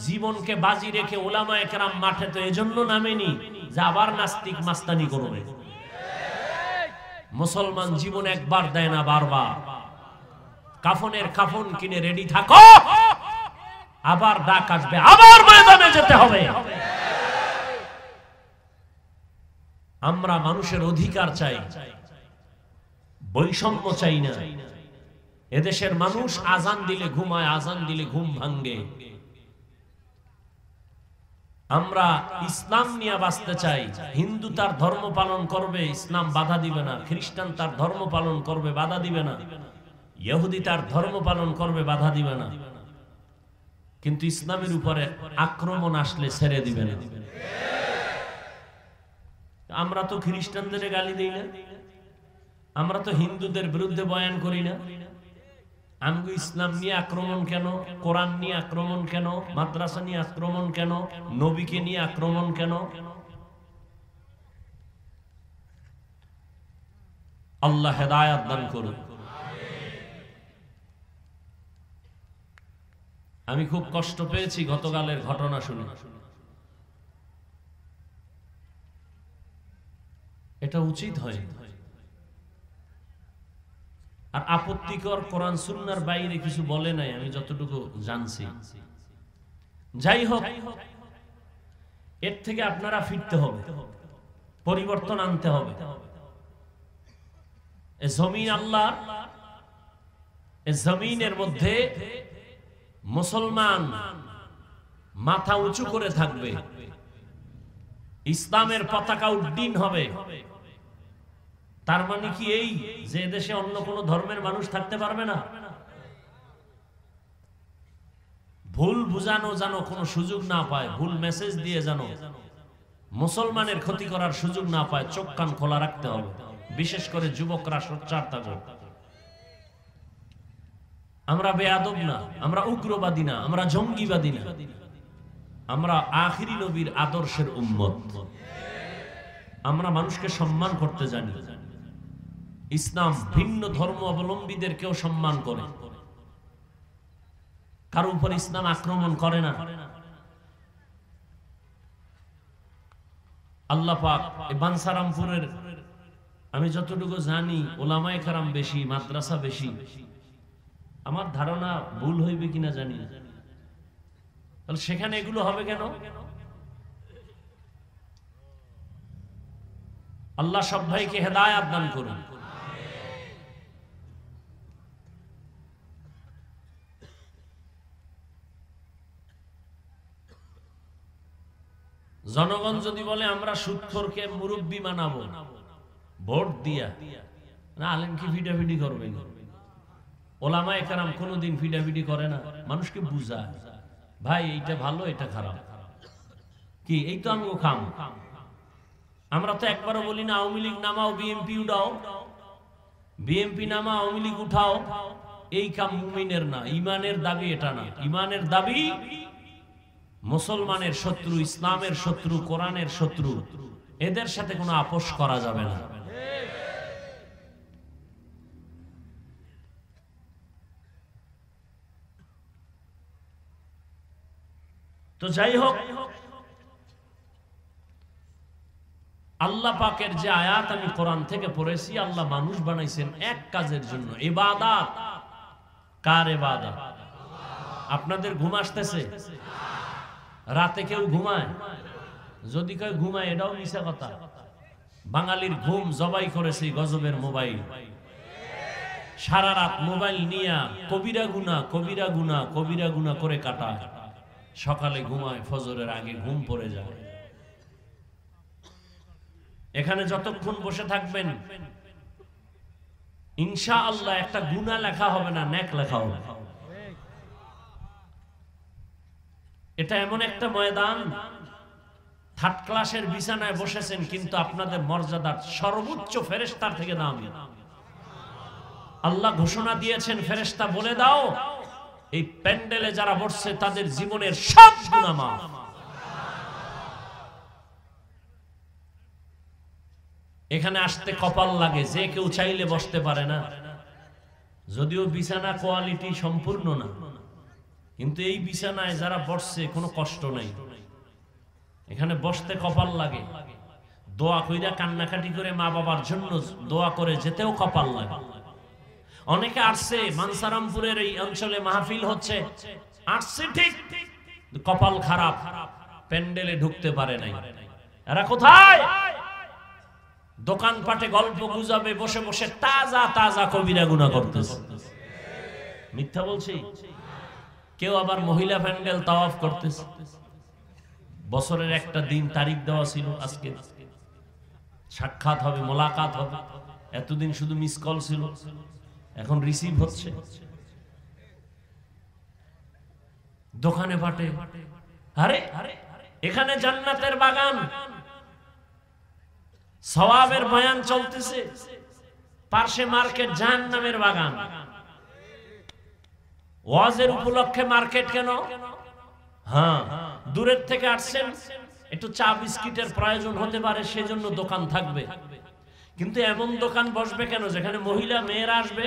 Speaker 1: জীবনকে বাজি রেখে উলামায়ে কেরাম মাঠে তো এজন্য নামেনি যে আবার নাস্তিক মাস্তানি করবে। মুসলমান জীবন একবার দেয় না, বারবার। কাফনের কাফন কিনে রেডি থাকো, আবার ডাক আসবে, আবার ময়দানে যেতে হবে। আমরা মানুষের অধিকার চাই, বৈষম্য চাই না। এদেশের মানুষ আজান দিলে ঘুমায়, আজান দিলে ঘুম ভাঙ্গে। আমরা ইসলাম নিয়ে বাঁচতে চাই। হিন্দু তার ধর্ম পালন করবে, ইসলাম বাধা দিবে না। খ্রিস্টান তার ধর্ম পালন করবে, বাধা দিবে না। ইহুদি তার ধর্ম পালন করবে, বাধা দিবে না। কিন্তু ইসলামের উপরে আক্রমণ আসলে ছেড়ে দিবে না। আমরা তো খ্রিস্টানদের গালি দেই না, আমরা তো হিন্দুদের বিরুদ্ধে বয়ান করি না। আমগো ইসলাম নিয়ে আক্রমণ কেন? কোরআন নিয়ে আক্রমণ কেন? মাদ্রাসা নিয়ে আক্রমণ কেন? নবীকে নিয়ে আক্রমণ কেন? আল্লাহ হেদায়েত দান করুন। আমি খুব কষ্ট পেয়েছি গতকালের ঘটনা শুনে। এটা উচিত হয়। আর আপত্তিকর কোরআন সুন্নাহর বাইরে কিছু বলে নাই, আমি যতটুকু জানছি। যাই হোক, এর থেকে আপনারা ফিরতে হবে, পরিবর্তন আনতে হবে। এ জমিন আল্লাহর, এ জমিনের মধ্যে মুসলমান মাথা উঁচু করে থাকবে, ইসলামের পতাকা উড্ডীন হবে। তার মানে কি এই যে দেশে অন্য কোন ধর্মের মানুষ থাকতে পারবে না? ভুল বুঝানো যেন কোনো সুযোগ না পায়, ভুল মেসেজ দিয়ে যেন মুসলমানের ক্ষতি করার সুযোগ না পায়, চোখ কান খোলা রাখতে হবে। বিশেষ করে যুবকরা সোচ্চার থাকবে। আমরা বেয়াদব না, আমরা উগ্রবাদী না, আমরা জঙ্গিবাদী না, আমরা আখিরি নবীর আদর্শের উম্মত। আমরা মানুষকে সম্মান করতে জানি। ইসলাম ভিন্ন ধর্ম অবলম্বীদেরকেও সম্মান করে, কারো উপর ইসলাম আক্রমণ করে না। আল্লাহ পাক এই বানসারামপুরের, আমি যতটুকু জানি, ওলামায়ে কেরাম বেশি, মাদ্রাসা বেশি। আমার ধারণা ভুল হইবে কিনা জানি না। তাহলে সেখানে এগুলো হবে কেন? আল্লাহ সব ভাইকে হেদায়েত দান করুন। জনগণ যদি বলে আমরা সুদখোরকে মুরব্বী মানাবো ভোট দিয়া, না আলেম কি ফিডাফিডি করবে? ওলামায়ে কেরাম কোনোদিন ফিডাফিডি করে না, মানুষকে বুঝায়, ভাই এইটা ভালো এটা খারাপ, কি এই তো আমগো খাম। আমরা তো একবারও বলি না আওয়ামী লীগ নামাও, বিএনপি উঠাও, বিএনপি নামা, আওয়ামী লীগ উঠাও। এই কাম মুমিনের না, ইমানের দাবি এটা না। ইমানের দাবি মুসলমানের শত্রু, ইসলামের শত্রু, কোরআনের শত্রু, এদের সাথে কোনো আপোষ করা যাবে না। তো যাই হোক, আল্লাহ পাকের যে আয়াত আমি কোরআন থেকে পড়েছি, আল্লাহ মানুষ বানাইছেন এক কাজের জন্য, ইবাদত। কার ইবাদত? আপনাদের ঘুম আসতেছে? রাতে কেউ ঘুমায়? যদি কেউ ঘুমায় এটাও মিছা কথা। বাঙালির ঘুম জবাই করেছে গজবের মোবাইল। সারা রাত মোবাইল নিয়ে কবিরা গুনাহ, কবিরা গুনাহ, কবিরা গুনাহ করে কাটায়, সকালে ঘুমায়, ফজরের আগে ঘুম পড়ে যায়। এখানে যতক্ষণ বসে থাকবেন ইনশাআল্লাহ একটা গুনাহ লেখা হবে না, নেক লেখা হবে। এটা এমন একটা ময়দান, থার্ড ক্লাসের বিছানায় বসেছেন কিন্তু আপনাদের মর্যাদার সর্বোচ্চ ফেরেশতার থেকে দামি। আল্লাহ ঘোষণা দিয়েছেন, ফেরেশতা বলে দাও এই প্যান্ডেলে যারা বসছে তাদের জীবনের সব গুনাহ মাফ। এখানে আসতে কপাল লাগে, যে কেউ চাইলে বসতে পারে না। যদিও বিছানা কোয়ালিটি সম্পূর্ণ না, কিন্তু এই বিছানায় যারা বসছে কোনো কষ্ট নাই। এখানে বসতে কপাল লাগে, দোয়া কইরা কান্নাকাটি করে মা বাবার জন্য দোয়া করে যেতেও কপাল লাগে। অনেকে আসছে মানসারামপুরের এই অঞ্চলে মাহফিল হচ্ছে, আসছে ঠিক, কপাল খারাপ, প্যান্ডেলে ঢুকতে পারে নাই। এরা কোথায়? দোকানপাটে গল্প গুজবে বসে বসে তাজা তাজা কবিরা গুনাহ করতেছে। মিথ্যা বলছি? কেউ আবার মহিলা প্যান্ডেল তাওয়াফ করতেছে। বছরের একটা দিন তারিখ দেওয়া ছিল, আজকে সাক্ষাৎ হবে, মোলাকাত হবে। এতদিন শুধু মিস কল ছিল, এখন রিসিভ হচ্ছে। দোকানে পাটে, আরে এখানে জান্নাতের বাগান, সওয়াবের বয়ান চলতেছে, পাশে মার্কেট জাহান্নামের বাগান। ওয়াজের উপলক্ষে মার্কেট কেন? হ্যাঁ, দূরের থেকে আসছেন, একটু চা বিস্কিটের প্রয়োজন হতে পারে, সেজন্য দোকান থাকবে। কিন্তু এমন দোকান বসবে কেন যেখানে মহিলা মেয়েরা আসবে?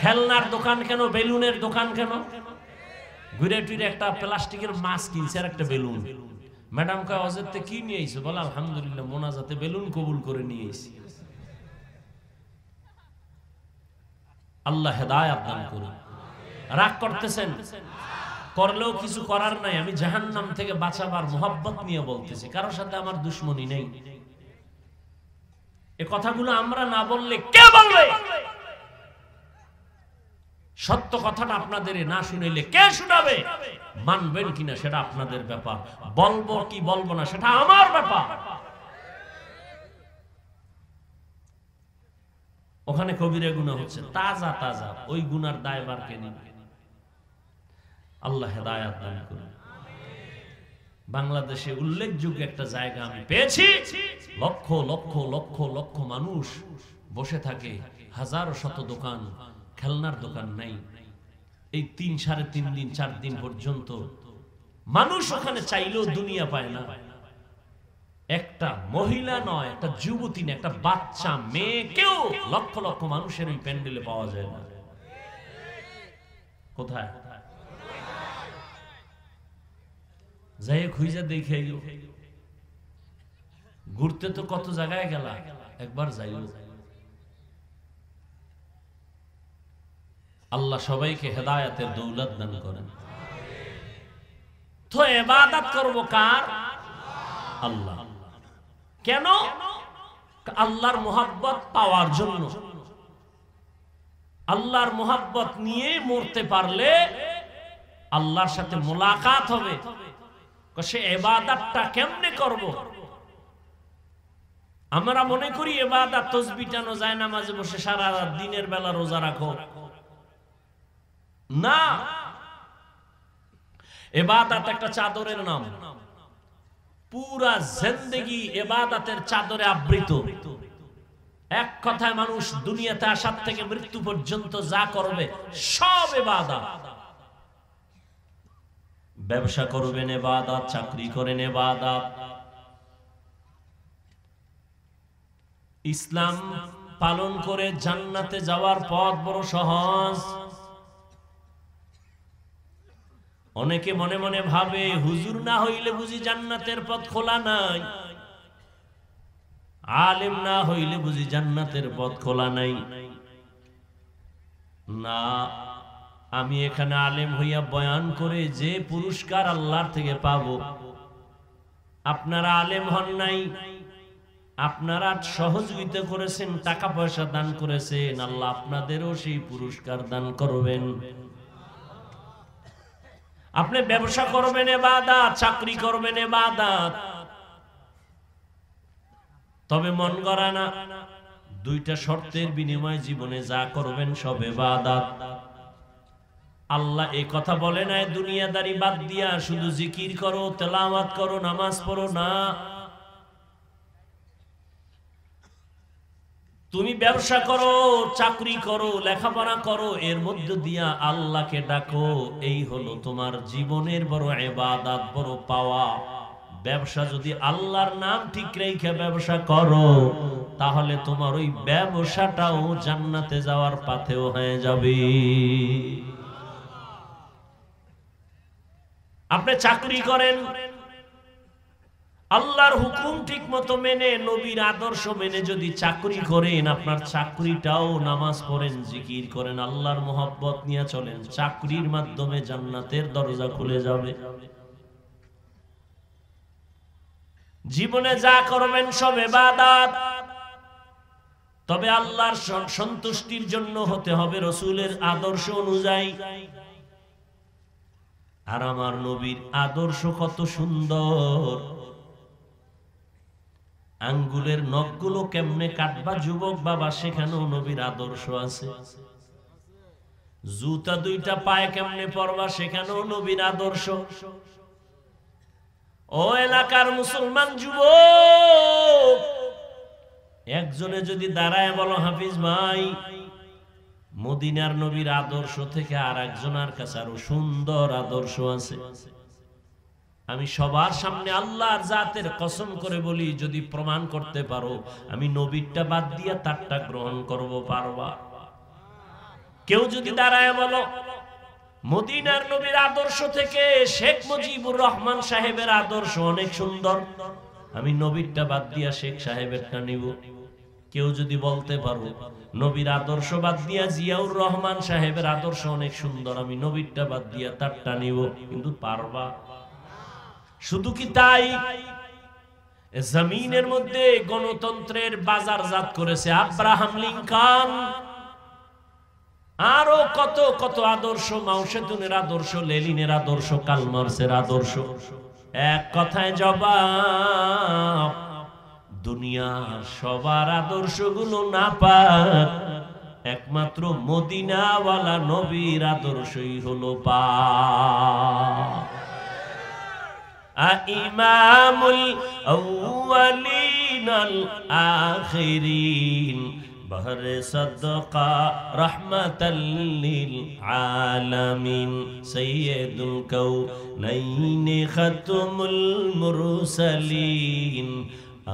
Speaker 1: খেলনার দোকান কেন? বেলুনের দোকান কেন? ঘুরে টুরে একটা প্লাস্টিকের মাছ কিনছে আর একটা বেলুন। ম্যাডাম কয় অজেরতে কি নিয়ে আইছো? বলে আলহামদুলিল্লাহ, মোনাজাতে বেলুন কবুল করে নিয়ে আইছি। আল্লাহ হেদায়েত দান করুন। রাগ করতেছেন? করলেও কিছু করার নাই। আমি জাহান্নাম থেকে বাঁচাবার মোহাব্বত নিয়ে বলতেছি, কারোর সাথে আমার দুশ্মনী নেই। এই কথাগুলো আমরা না বললে কে বলবে? সত্য কথাটা আপনাদের না শুনাইলে কে শোনাবে? মানবেন কিনা সেটা আপনাদের ব্যাপার, বলবো কি বলবো না সেটা আমার ব্যাপার। ওখানে কবিরা গুনাহ হচ্ছে, তাজা তাজা, ওই গুনার দায়ভার কে নিবে? আল্লাহ হেদায়েত দান করুন। বাংলাদেশে উল্লেখযোগ্য একটা জায়গা আমি পেয়েছি, লক্ষ লক্ষ লক্ষ লক্ষ মানুষ বসে থাকে, হাজারো শত দোকান, খেলনার দোকান নাই। এই 3, 3.5 দিন 4 দিন পর্যন্ত মানুষ ওখানে চাইলেও দুনিয়া পায় না। একটা মহিলা নয়, একটা যুবতী না, একটা বাচ্চা মেয়েকেও লক্ষ লক্ষ মানুষের ওই প্যান্ডেলে পাওয়া যায় না। কোথায়? যাই খুঁজে দেখে ঘুরতে তো কত জায়গায় গেলা, একবার যাইও। আল্লাহ সবাইকে হেদায়েতের দৌলত দান করেন। তো ইবাদত করব কার? আল্লাহ। কেন? আল্লাহর মোহাব্বত পাওয়ার জন্য। আল্লাহর মোহাব্বত নিয়ে মরতে পারলে আল্লাহর সাথে মোলাকাত হবে। সে ইবাদতটা কেমনে করব? আমরা মনে করি ইবাদত তাসবিহ টানো, যায় নামাজে বসে সারা রাত দিনের বেলা রোজা রাখো। না, ইবাদত একটা চাদরের নাম। পুরা জিন্দেগি ইবাদতের চাদরে আবৃত। এক কথায় মানুষ দুনিয়াতে আসার থেকে মৃত্যু পর্যন্ত যা করবে সব ইবাদত। ব্যবসা করবেন ইবাদত, চাকরি করেন ইবাদত। ইসলাম পালন করে জান্নাতে যাওয়ার পথ বড় সহজ। অনেকে মনে মনে ভাবে হুজুর না হইলে বুঝি জান্নাতের পথ খোলা নাই, আলেম না হইলে বুঝি জান্নাতের পথ খোলা নাই। না, আমি এখানে আলেম হইয়া বয়ান করে যে পুরস্কার আল্লাহর থেকে পাবো, আপনারা আলেম হন নাই, আপনারা সহযোগিতা করেছেন, টাকা পয়সা দান করেছেন, আল্লাহ আপনাদেরও সেই পুরস্কার দান করবেন। আপনি ব্যবসা করবেন ইবাদত, চাকরি করবেন ইবাদত, তবে মন গড়া না। দুইটা শর্তের বিনিময়ে জীবনে যা করবেন সব ইবাদত। আল্লাহ এই কথা বলে নাই দুনিয়াদারি বাদ দিয়া শুধু জিকির করো, তেলাওয়াত করো, নামাজ পড়ো। না, তুমি ব্যবসা করো, চাকরি করো, লেখাপড়া করো, এর মধ্য দিয়া আল্লাহকে ডাকো, এই হলো তোমার জীবনের বড় ইবাদত, বড় পাওয়া। ব্যবসা যদি আল্লাহর নাম ঠিক রেখে ব্যবসা করো, তাহলে তোমার ওই ব্যবসাটাও জান্নাতে যাওয়ার পথেও হয়ে যাবে। আপনি চাকরি করেন, আল্লাহর হুকুম ঠিক মতো মেনে, নবীর আদর্শ মেনে যদি চাকরি করেন, আপনার চাকরিটাও, নামাজ পড়েন, জিকির করেন, আল্লাহর মোহাব্বত নিয়ে চলেন, চাকরির মাধ্যমে জান্নাতের দরজা খুলে যাবে। জীবনে যা করবেন সব ইবাদত, তবে আল্লাহর সন্তুষ্টির জন্য হতে হবে, রাসূলের আদর্শ অনুযায়ী। আর আমার নবীর আদর্শ কত সুন্দর! আঙ্গুলের নখগুলো কেমনে কাটবা যুবক বাবা, সেখানেও নবীর আদর্শ আছে। জুতা দুইটা পায়ে কেমনে পরবা, সেখানেও নবীর আদর্শ। ও এলাকার মুসলমান যুবক, একজনে যদি দাঁড়ায় বলো, হাফিজ ভাই, মদিনার নবীর আদর্শ থেকে আর একজনের কাছে আরো সুন্দর আদর্শ আছে। আমি সবার সামনে আল্লাহর জাতের কসম করে বলি, যদি প্রমাণ করতে পারো আমি নবীরটা বাদ দিয়া তারটা গ্রহণ করব, পারবা? কেউ যদি দাঁড়ায় বলো মদিনার নবীর আদর্শ থেকে শেখ মুজিবুর রহমান সাহেবের আদর্শ অনেক সুন্দর, আমি নবীরটা বাদ দিয়া শেখ সাহেবেরটা নিব। কেউ যদি বলতে পারো নবীর আদর্শ বাদ দিয়া জিয়াউর রহমান সাহেবের আদর্শ অনেক সুন্দর, আমি নবীরটা বাদ দিয়া তারটা নিব, কিন্তু পারবা? শুধু কি তাই, জমিনের মধ্যে গণতন্ত্রের বাজারজাত করেছে আব্রাহাম লিঙ্কন, আরো কত কত আদর্শ, মাও সেতুনের আদর্শ, লেনিনের আদর্শ, কার্ল মার্ক্সের আদর্শ। এক কথায় জবাব, দুনিয়ার সবার আদর্শগুলো নাপাক, একমাত্র মদিনাওয়ালা নবীর আদর্শই হলো পাক। ইমামুল আউয়ালিনাল আখিরিন, বহরে সাদকা রাহমাতাল লিল আলামিন, সাইয়্যিদুল কাউনাইন খাতমুল মুরসালিন,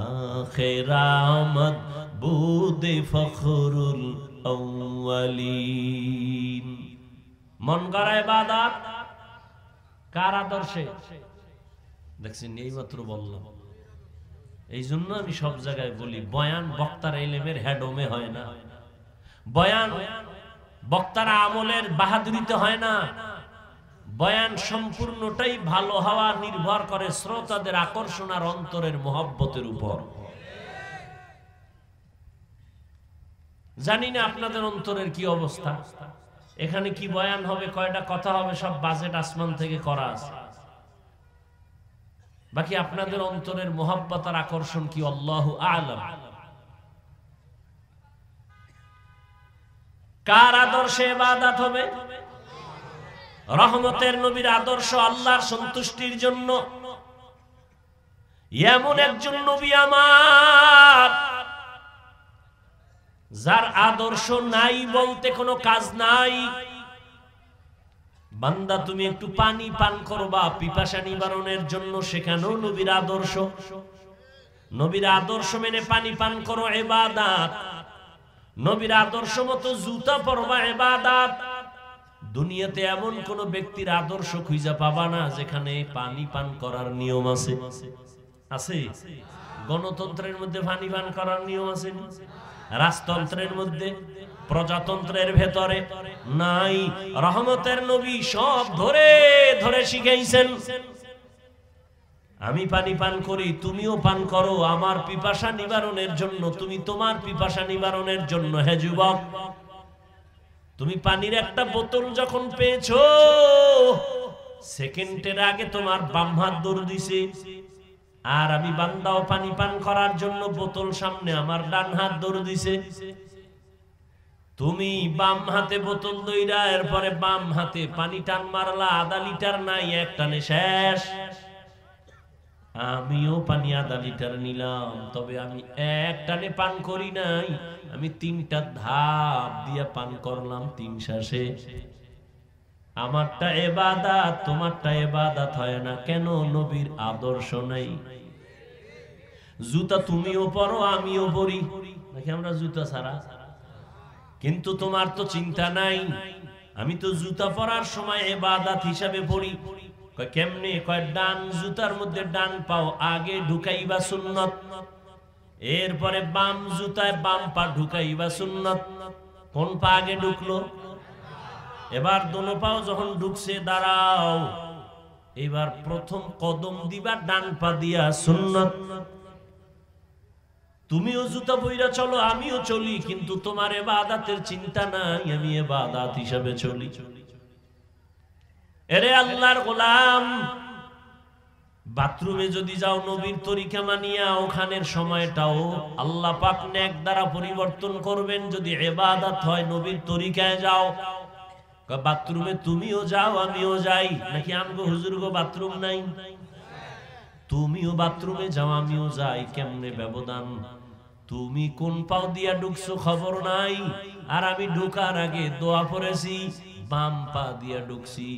Speaker 1: আখির আমদ বুদে ফখরুল আউয়ালিন। মন গড়া ইবাদত কার আদর্শে? দেখছেন, এই মাত্র বললাম। এই জন্য আমি সব জায়গায় বলি, বয়ান বক্তার ইলমের হেডমে হয় না, বয়ান বক্তার আমলের বাহাদুরিতে হয় না, বয়ান সম্পূর্ণটাই ভালো হওয়া নির্ভর করে শ্রোতাদের আকর্ষণ আর অন্তরের মোহব্বতের উপর। জানি না আপনাদের অন্তরের কি অবস্থা, এখানে কি বয়ান হবে, কয়টা কথা হবে, সব বাজেট আসমান থেকে করা আছে। বাকি আপনাদের অন্তরের মোহাব্বত আর আকর্ষণ কি, আল্লাহু আ'লাম। কার আদর্শে ইবাদত হবে? রহমতের নবীর আদর্শ, আল্লাহর সন্তুষ্টির জন্য। এমন একজন নবী আমার, যার আদর্শ নাই বলতে কোনো কাজ নাই। বান্দা তুমি একটু পানি পান করবা পিপাসা নিবারণের জন্য, সেখানেও নবীর আদর্শ। নবীর আদর্শ মেনে পানি পান করো, ইবাদত। নবীর আদর্শ মতো জুতা পরবা, ইবাদত। দুনিয়াতে এমন কোন ব্যক্তির আদর্শ খুঁজে পাবা না যেখানে পানি পান করার নিয়ম আছে। আছে? গণতন্ত্রের মধ্যে পানি পান করার নিয়ম আছে? রাজতন্ত্রের মধ্যে, প্রজাতন্ত্রের ভেতরে নাই। রহমতের নবী সব ধরে ধরে শিখাইছেন। আমি পানি পান করি, তুমিও পান করো আমার পিপাসা নিবারণের জন্য, তুমি তোমার পিপাসা নিবারণের জন্য। হে যুবক, তুমি পানির একটা বোতল যখন পেয়েছো, সেকেন্ডের আগে তোমার বাম হাত দৌড় দিছে, আর আমি বান্দাও পানি পান করার জন্য বোতল সামনে, আমার ডান হাত দৌড় দিছে। তুমি বাম হাতে বোতল দইরা এরপরে বাম হাতে পানি টান মারলা, আধা লিটার নাই, এক টানে শেষ। আমিও পানি আধা লিটার নিলাম, তবে আমি এক টানে পান করি নাই, আমি 3টা ধাপ দিয়ে পান করলাম 3 শ্বাসে। আমারটা ইবাদত, তোমারটা ইবাদত হয় না কেন? নবীর আদর্শ নাই। জুতা তুমিও পরো আমিও পরি, নাকি আমরা জুতা ছাড়া? কিন্তু তোমার তো চিন্তা নাই, আমি তো জুতা পরার সময় ইবাদত হিসাবে পড়ি। কয় কেমনে? কয় ডান জুতার মধ্যে ডান পাও আগে ঢুকাইবা সুন্নত, এরপরে বাম জুতায় বাম পা ঢুকাইবা সুন্নত। কোন পা আগে ঢুকলো? এবার দোনো পাও যখন ঢুকছে দাঁড়াও, এবার প্রথম কদম দিবা ডান পা দিয়া সুন্নত। তুমিও জুতা পইরা চলো আমিও চলি, কিন্তু তোমার ইবাদতের চিন্তা নাই, আমি ইবাদত হিসাবে চলি। এরে আল্লাহর গোলাম, বাথরুমে যদি যাও নবীর তরিকা মানিয়া, ওখানের সময়টাও আল্লাহ পাক নেক দ্বারা পরিবর্তন করবেন। যদি ইবাদত হয় নবীর তরিকায় যাও। বাথরুমে তুমিও যাও আমিও যাই, নাকি আমগো হুজুর গো বাথরুম নাই? তুমিও বাথরুমে যাও আমিও যাই, কেমনে ব্যবধান? তুমি কোন পাও দিয়া ঢুকছো খবর নাই, আর আমি ঢোকার আগে দোয়া পড়েছি বাম পা দিয়া ঢুকছি।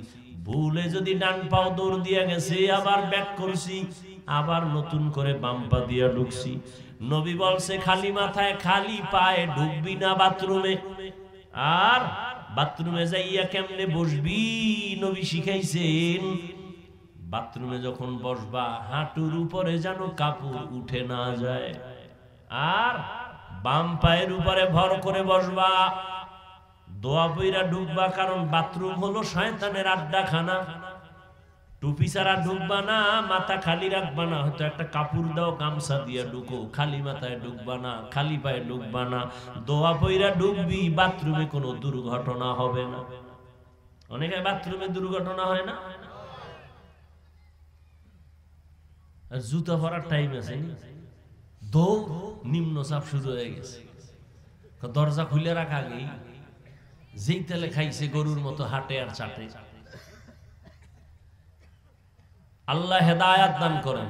Speaker 1: ভুলে যদি ডান পাও দৌড় দিয়া গেছে, আবার ব্যাক করছি, আবার নতুন করে বাম পা দিয়া ঢুকছি। নবী বলছে খালি মাথায় খালি পায়ে ঢুকবি না বাথরুমে। আর বাথরুমে যাইয়া কেমনে বসবি নবী শিখাইছেন। বাথরুমে যখন বসবা হাঁটুর উপরে যেন কাপড় উঠে না যায়, আর বাম পায়ের উপরে ভর করে বসবা। দোয়া পইরা ঢুকবা, কারণ বাথরুম হলো শয়তানের আড্ডাখানা। টুপি ছাড়া ঢুকবা না, মাথা খালি রাখবা না, হয়তো একটা কাপড় দাও গামছা দিয়া ঢুকো, খালি মাথায় ঢুকবা না, খালি পায়ে ঢুকবা না। দোয়া পইরা ঢুকবি, বাথরুমে কোনো দুর্ঘটনা হবে না। অনেকে বাথরুমে দুর্ঘটনা হয় না। আর জুতা পরার টাইম আছে, দৌড় নিম্ন চাপ শুরু হয়ে গেছে। দরজা খুলে রাখা আগেই যেই তেলে খাইছে গরুর মতো হাঁটে আর চাটে। আল্লাহ হেদায়াত দান করেন।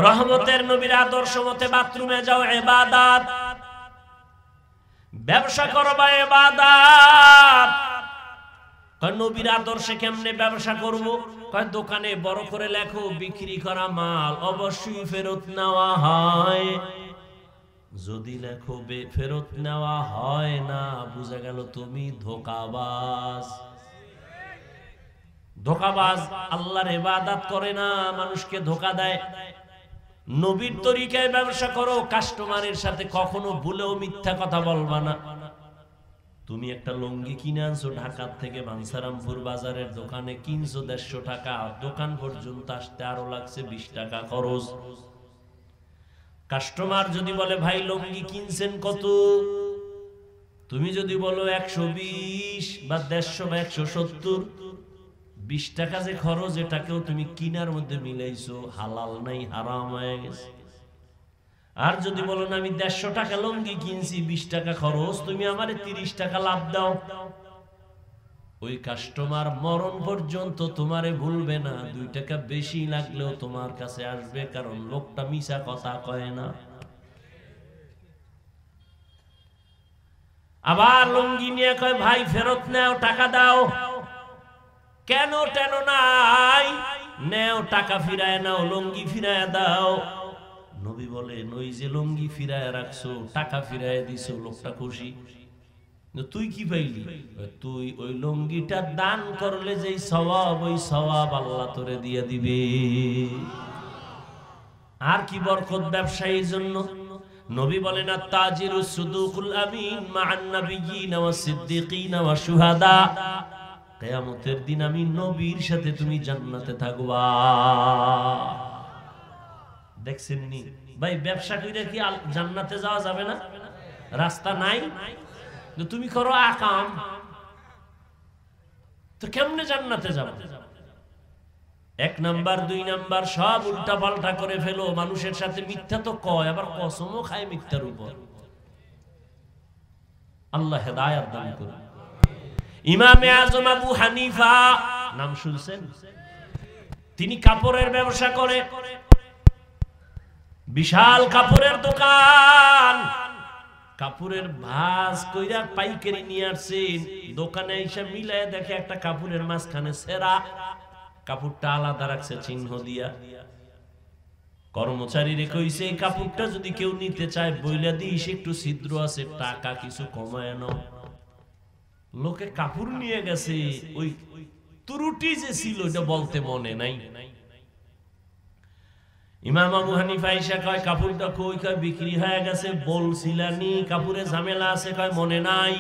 Speaker 1: রহমতের নবীর আদর্শ মতে বাথরুমে যাও ইবাদত, ব্যবসা করবা ইবাদত। নবীর আদর্শে কেমনে ব্যবসা করব? কয় দোকানে বড় করে লেখো বিক্রি করা মাল অবশ্যই ফেরত নেওয়া হয়। যদি লেখো ফেরত নেওয়া হয় না, বুঝা গেল তুমি ধোঁকাবাজ। ধোঁকাবাজ আল্লাহর ইবাদত করে না, মানুষকে ধোঁকা দেয়। নবীর তরিকায় ব্যবসা করো, কাস্টমারের সাথে কখনো ভুলেও মিথ্যা কথা বলবা না। তুমি একটা লুঙ্গি কিনে আনছো ঢাকা থেকে, বাঞ্ছারামপুর বাজারের দোকানে কিনছো 150 টাকা, দোকান পর্যন্ত আসতে আরো লাগছে 20 টাকা খরচ। কাস্টমার যদি বলে ভাই লুঙ্গি কিনছেন কত, তুমি যদি বলো 120 বা 150 বা 170, 20 টাকা যে খরচ, এটাকেও তুমি কিনার মধ্যে মিলাইছো, হালাল নাই, হারাম হয়ে গেছে। আর যদি বলো না আমি 150 টাকা লুঙ্গি কিনছি, 20 টাকা খরচ, তুমি আমারে 30 টাকা লাভ দাও, ওই কাস্টমার মরণ পর্যন্ত তোমারে ভুলবে না। 2 টাকা বেশি লাগলেও তোমার কাছে আসবে, কারণ লোকটা মিছা কথা কয় না। আবার লুঙ্গি নিয়ে কয় ভাই ফেরত নাও, টাকা দাও। কেন টেন নাই, নেও টাকা ফিরায় নাও, লুঙ্গি ফিরায় দাও। নবী বলেন ওই যে লুঙ্গি ফিরায় রাখছো, টাকা ফিরায় দিছো, লোকটা খুশি। তুই কি পাইলি? তুই ওই লুঙ্গিটা দান করলে যেই সওয়াব, ওই সওয়াব আল্লাহ তোরে দিয়ে দিবে। আর কি বরকত ব্যবসায়ীর জন্য। নবী বলেন আত-তাজিরুস সুদুকুল আমিন মা'আন নাবিয়্যিন ওয়াস সিদ্দিকিন ওয়াস শুহাদা। কিয়ামতের দিন আমি নবীর সাথে তুমি জান্নাতে থাকবা। দেখছেন নি ভাই, ব্যবসা কইরা কি জান্নাতে যাওয়া যাবে না? রাস্তা নাই। তুমি করো আকাম, তো কেমনে জান্নাতে যাবে? 1 নাম্বার 2 নাম্বার সব উল্টা পাল্টা করে ফেলো। মানুষের সাথে মিথ্যা তো কয়, আবার কসমও খায় মিথ্যার উপর। আল্লাহ হেদায়েত দান করুন। ইমামে আজম আবু হানিফা নাম শুনছেন? তিনি কাপড়ের ব্যবসা করে, বিশাল কাপড়ের দোকান, কাপড়ের ভাঁজ কইরা পাইকারি নিয়ে আসছেন। দোকানে এসে মিলায় দেখে একটা কাপড়ের মাঝখানে ছেঁড়া, কাপড়টা আলাদা রাখছে চিহ্ন দিয়া। কর্মচারীরে কইছে এই কাপড়টা যদি কেউ নিতে চায় বইলা দিস, একটু ছিদ্র আছে, টাকা কিছু কমায় নাও। লোকে কাপড় নিয়ে গেছে, ওই ত্রুটি যে ছিল এটা বলতে মনে নাই। ইমাম আবু হানিফা এসে কয় কাপড়টা কই? কয় বিক্রি হয়ে গেছে। বলছিলানি কাপড়ে ঝামেলা আছে? কয় মনে নাই।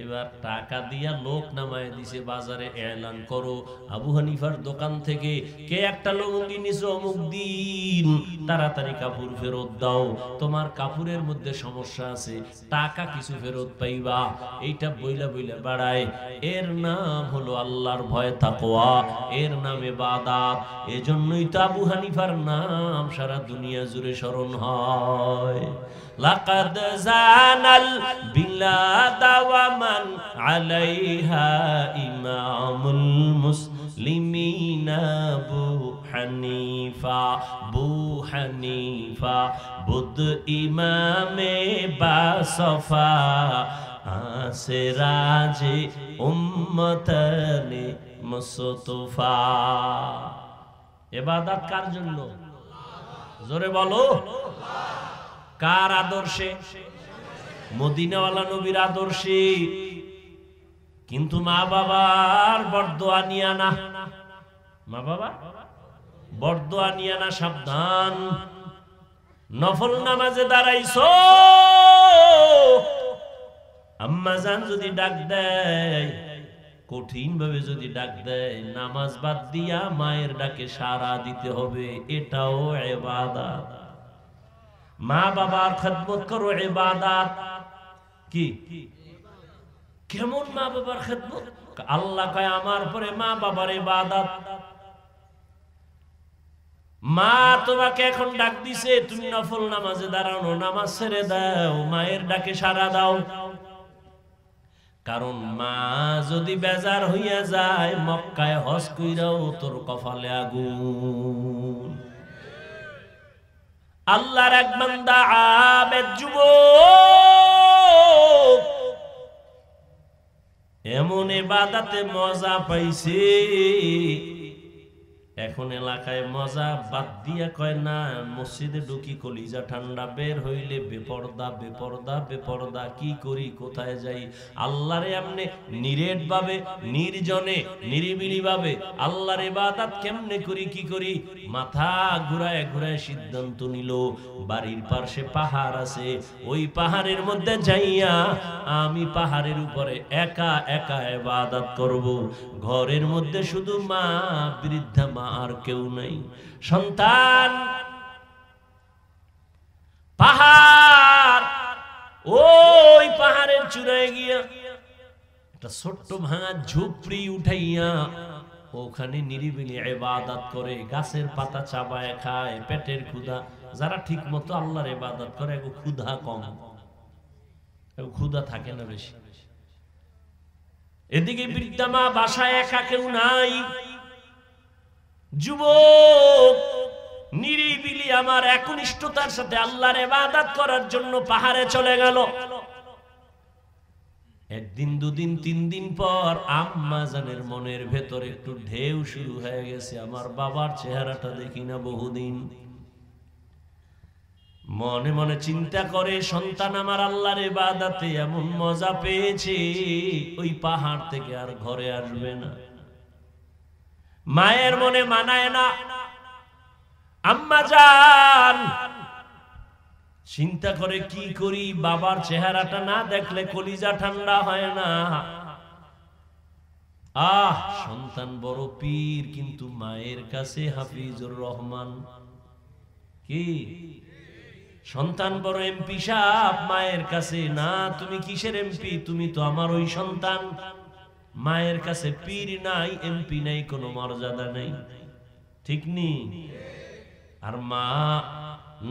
Speaker 1: এবার টাকা দিয়া লোক নামায় দিছে বাজারে, এলান করো আবু হানিফার দোকান থেকে কে একটা লুঙ্গি নিছো অমুক দিন, তাড়াতাড়ি কাপড় ফেরত দাও, তোমার কাপড়ের মধ্যে সমস্যা আছে, টাকা কিছু ফেরত পাইবা। এইটা বইলা বইলা বাড়ায়। এর নাম হলো আল্লাহর ভয়, তাকওয়া, এর নাম ইবাদত। এজন্যই তো আবু হানিফার নাম সারা দুনিয়া জুড়ে স্মরণ হয়। লাকাদ জানাল বিলাদা ওয়া মান আলাইহা ইমামুল মুসলিমিনা আবু হানিফা। বু হানিফা বুদ ইমামে বাসফা, আসে রাজে উম্মতনে মুস্তফা। ইবাদত কার জন্য? জোরে বলো। কার আদর্শে? মদিনাওয়ালা নবীর আদর্শে। কিন্তু মা বাবার বরদোয়া নিয়া না, মা বাবা বরদোয়া নিয়া না, সাবধান। নফল নামাজে দাঁড়াইছো, আম্মা জান যদি ডাক দেয়, কঠিন ভাবে যদি ডাক দেয়, নামাজ বাদ দিয়া মায়ের ডাকে সাড়া দিতে হবে, এটাও ইবাদত। মা বাবার খেদমত করো, ইবাদত। কি কেমন মা বাবার খেদমত? আল্লাহ কয় আমার পরে মা বাবার ইবাদত। মা তোমাকে এখন ডাক দিছে, তুমি নফল নামাজে দাঁড়ানো, নামাজ ছেড়ে দাও, মায়ের ডাকে সাড়া দাও। কারণ মা যদি বেজার হইয়া যায়, মক্কায় হজ কইরাও তোর কপালে আগুন। আল্লাহর এক বান্দা আবেদ যুবক এমন ইবাদতে মজা পাইছে, এখন এলাকায় মজা বাদ দিয়া কয় না, মসজিদে ঢুকি কলিজা ঠান্ডা, বের হইলে বেপরদা বেপরদা বেপরদা, কি করি কোথায় যাই। আল্লাহরে এমনি নিরেট ভাবে, নির্জনে নিরিবিলি ভাবে আল্লাহর ইবাদত কেমনে করি, কি করি, মাথা ঘুরায় ঘুরায় সিদ্ধান্ত নিল বাড়ির পাশে পাহাড় আছে, ওই পাহাড়ের মধ্যে যাইয়া আমি পাহাড়ের উপরে একা একা ইবাদত করব। ঘরের মধ্যে শুধু মা, বৃদ্ধা মা, আর কেউ নাই। সন্তান পাহাড়, ওই পাহাড়ের চূড়ায় গিয়া একটা ছোট্ট ভাঙা ঝুপড়ি উঠাইয়া ওখানে নিরিবিলি ইবাদত করে, গাছের পাতা চাবায় খায়, পেটের ক্ষুধা। যারা ঠিক মতো আল্লাহর ইবাদত করে এগো ক্ষুধা কম, এগো ক্ষুধা থাকে না বেশি। এদিকে বৃদ্ধা মা, বাসায় একা কেউ নাই, যুবক নিরিবিলি আমার একনিষ্ঠতার সাথে আল্লাহর ইবাদত করার জন্য পাহাড়ে চলে গেল। একদিন, দুদিন, 3 দিন পর আম্মা জানের মনের ভেতর একটু ঢেউ শুরু হয়ে গেছে, আমার বাবার চেহারাটা দেখি না বহুদিন। মনে মনে চিন্তা করে, সন্তান আমার আল্লাহর ইবাদতে এমন মজা পেয়েছে, ওই পাহাড় থেকে আর ঘরে আসবে না। মায়ের মনে মানায় না। আম্মা জান চিন্তা করে কি করি, বাবার চেহারাটা না দেখলে কলিজা ঠান্ডা হয় না। সন্তান বড় পীর, কিন্তু মায়ের কাছে হাফিজুর রহমান। কি সন্তান বড় এমপি সাহেব, মায়ের কাছে না। তুমি কিসের এমপি? তুমি তো আমার ওই সন্তান। মায়ের কাছে পীর নাই, এমপি নাই, কোনো মর্যাদা নাই, ঠিক নি? আর মা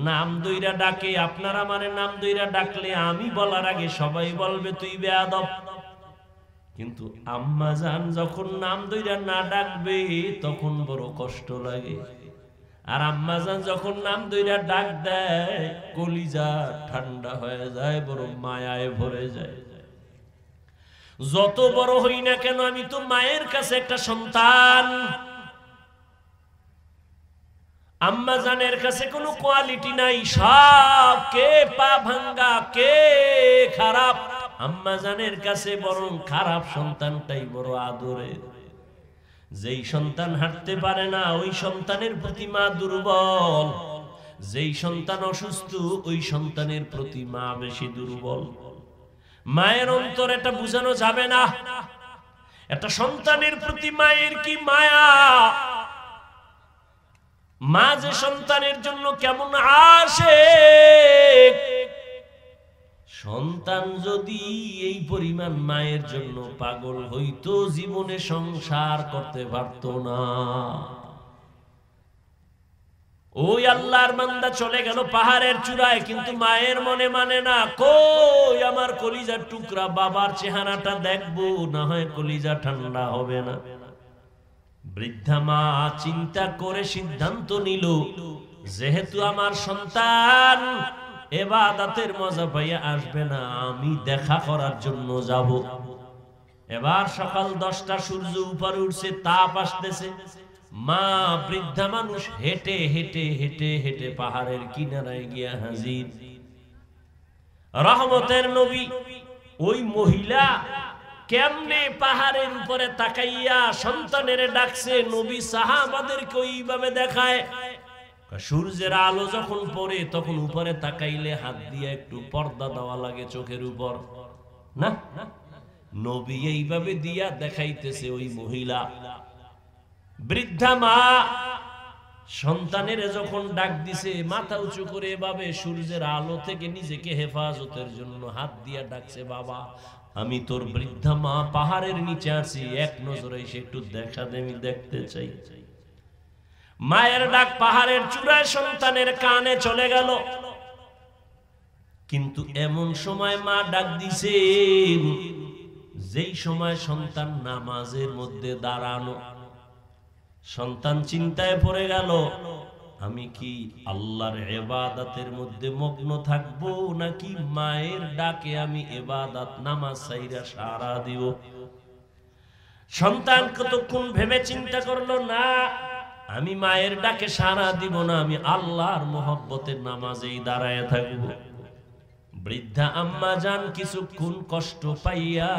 Speaker 1: নাম দইরা ডাকে, আপনারা মানে নাম দইরা ডাকলে আমি বলার আগে সবাই বলবে তুই বেয়াদব। কিন্তু আম্মা জান যখন নাম ধইরা না ডাকবে তখন বড় কষ্ট লাগে। আর আম্মা জান যখন নাম ধইরা ডাক দেয় কলিজা ঠান্ডা হয়ে যায়, বড় মায়ায় ভরে যায়। যত বড় হই না কেন আমি তো মায়ের কাছে একটা সন্তান। আম্মা জানের কাছে কোনো কোয়ালিটি নাই, সব কে পা ভাঙ্গা কে খারাপ। আম্মা জানের কাছে বরং খারাপ সন্তানটাই বড় আদরের। যেই সন্তান হাঁটতে পারে না ওই সন্তানের প্রতি মা দুর্বল, যেই সন্তান অসুস্থ ওই সন্তানের প্রতি মা বেশি দুর্বল। মায়ের অন্তর এটা বুঝানো যাবে না। একটা সন্তানের প্রতি মায়ের কি মায়া, মা যে সন্তানের জন্য কেমন আসে। সন্তান যদি এই পরিমাণ মায়ের জন্য পাগল হইতো জীবনে সংসার করতে পারত না। ওই আল্লাহর বান্দা চলে গেল পাহাড়ের চূড়ায়, কিন্তু মায়ের মনে মানে না। কই আমার কলিজার টুকরা, বাবার চেহারাটা দেখবো, না হয় কলিজা ঠান্ডা হবে না। বৃদ্ধা মা চিন্তা করে সিদ্ধান্ত নিল, যেহেতু আমার সন্তান ইবাদতের মজা পাইয়া আসবে না, আমি দেখা করার জন্য যাব। এবার সকাল 10টা, সূর্য উপরে উঠছে, তাপ আসতেছে। মা বৃদ্ধা মানুষ হেঁটে হেঁটে হেঁটে হেঁটে পাহাড়ের কিনারায় গিয়া হাজির। রহমতের নবী ওই মহিলা কেমনে পাহাড়ের উপরে তাকাইয়া সন্তানের ডাকছে। নবী সাহাবাদেরকে ওইভাবে দেখায়। সূর্যের আলো যখন পড়ে তখন উপরে তাকাইলে হাত দিয়ে একটু পর্দা দেওয়া লাগে চোখের উপর, না? নবী এইভাবে দিয়া দেখাইতেছে ওই মহিলা। বৃদ্ধা মা সন্তানের যখন ডাক দিছে, মাথা উঁচু করে এভাবে সূর্যের আলো থেকে নিজেকে হেফাজতের জন্য হাত দিয়া ডাকছে, বাবা আমি তোর বৃদ্ধা মা, পাহাড়ের নিচে আছি, এক নজরে এসে একটু দেখা দে, আমি দেখতে চাই। মায়ের ডাক পাহাড়ের চূড়ায় সন্তানের কানে চলে গেল। কিন্তু এমন সময় মা ডাক দিছে যেই সময় সন্তান নামাজের মধ্যে দাঁড়ানো। সন্তান চিন্তায় পড়ে গেল, আমি কি আল্লাহর ইবাদতের মধ্যে মগ্ন থাকবো, নাকি মায়ের ডাকে আমি ইবাদত নামাজ ছাইরা সারা দিব। সন্তান কতক্ষণ ভেবে চিন্তা করলো, না আমি মায়ের ডাকে সারা দিব না, আমি আল্লাহর মহব্বতের নামাজেই দাঁড়ায় থাকবো। বৃদ্ধা আম্মা জান কিছুক্ষণ কষ্ট পাইয়া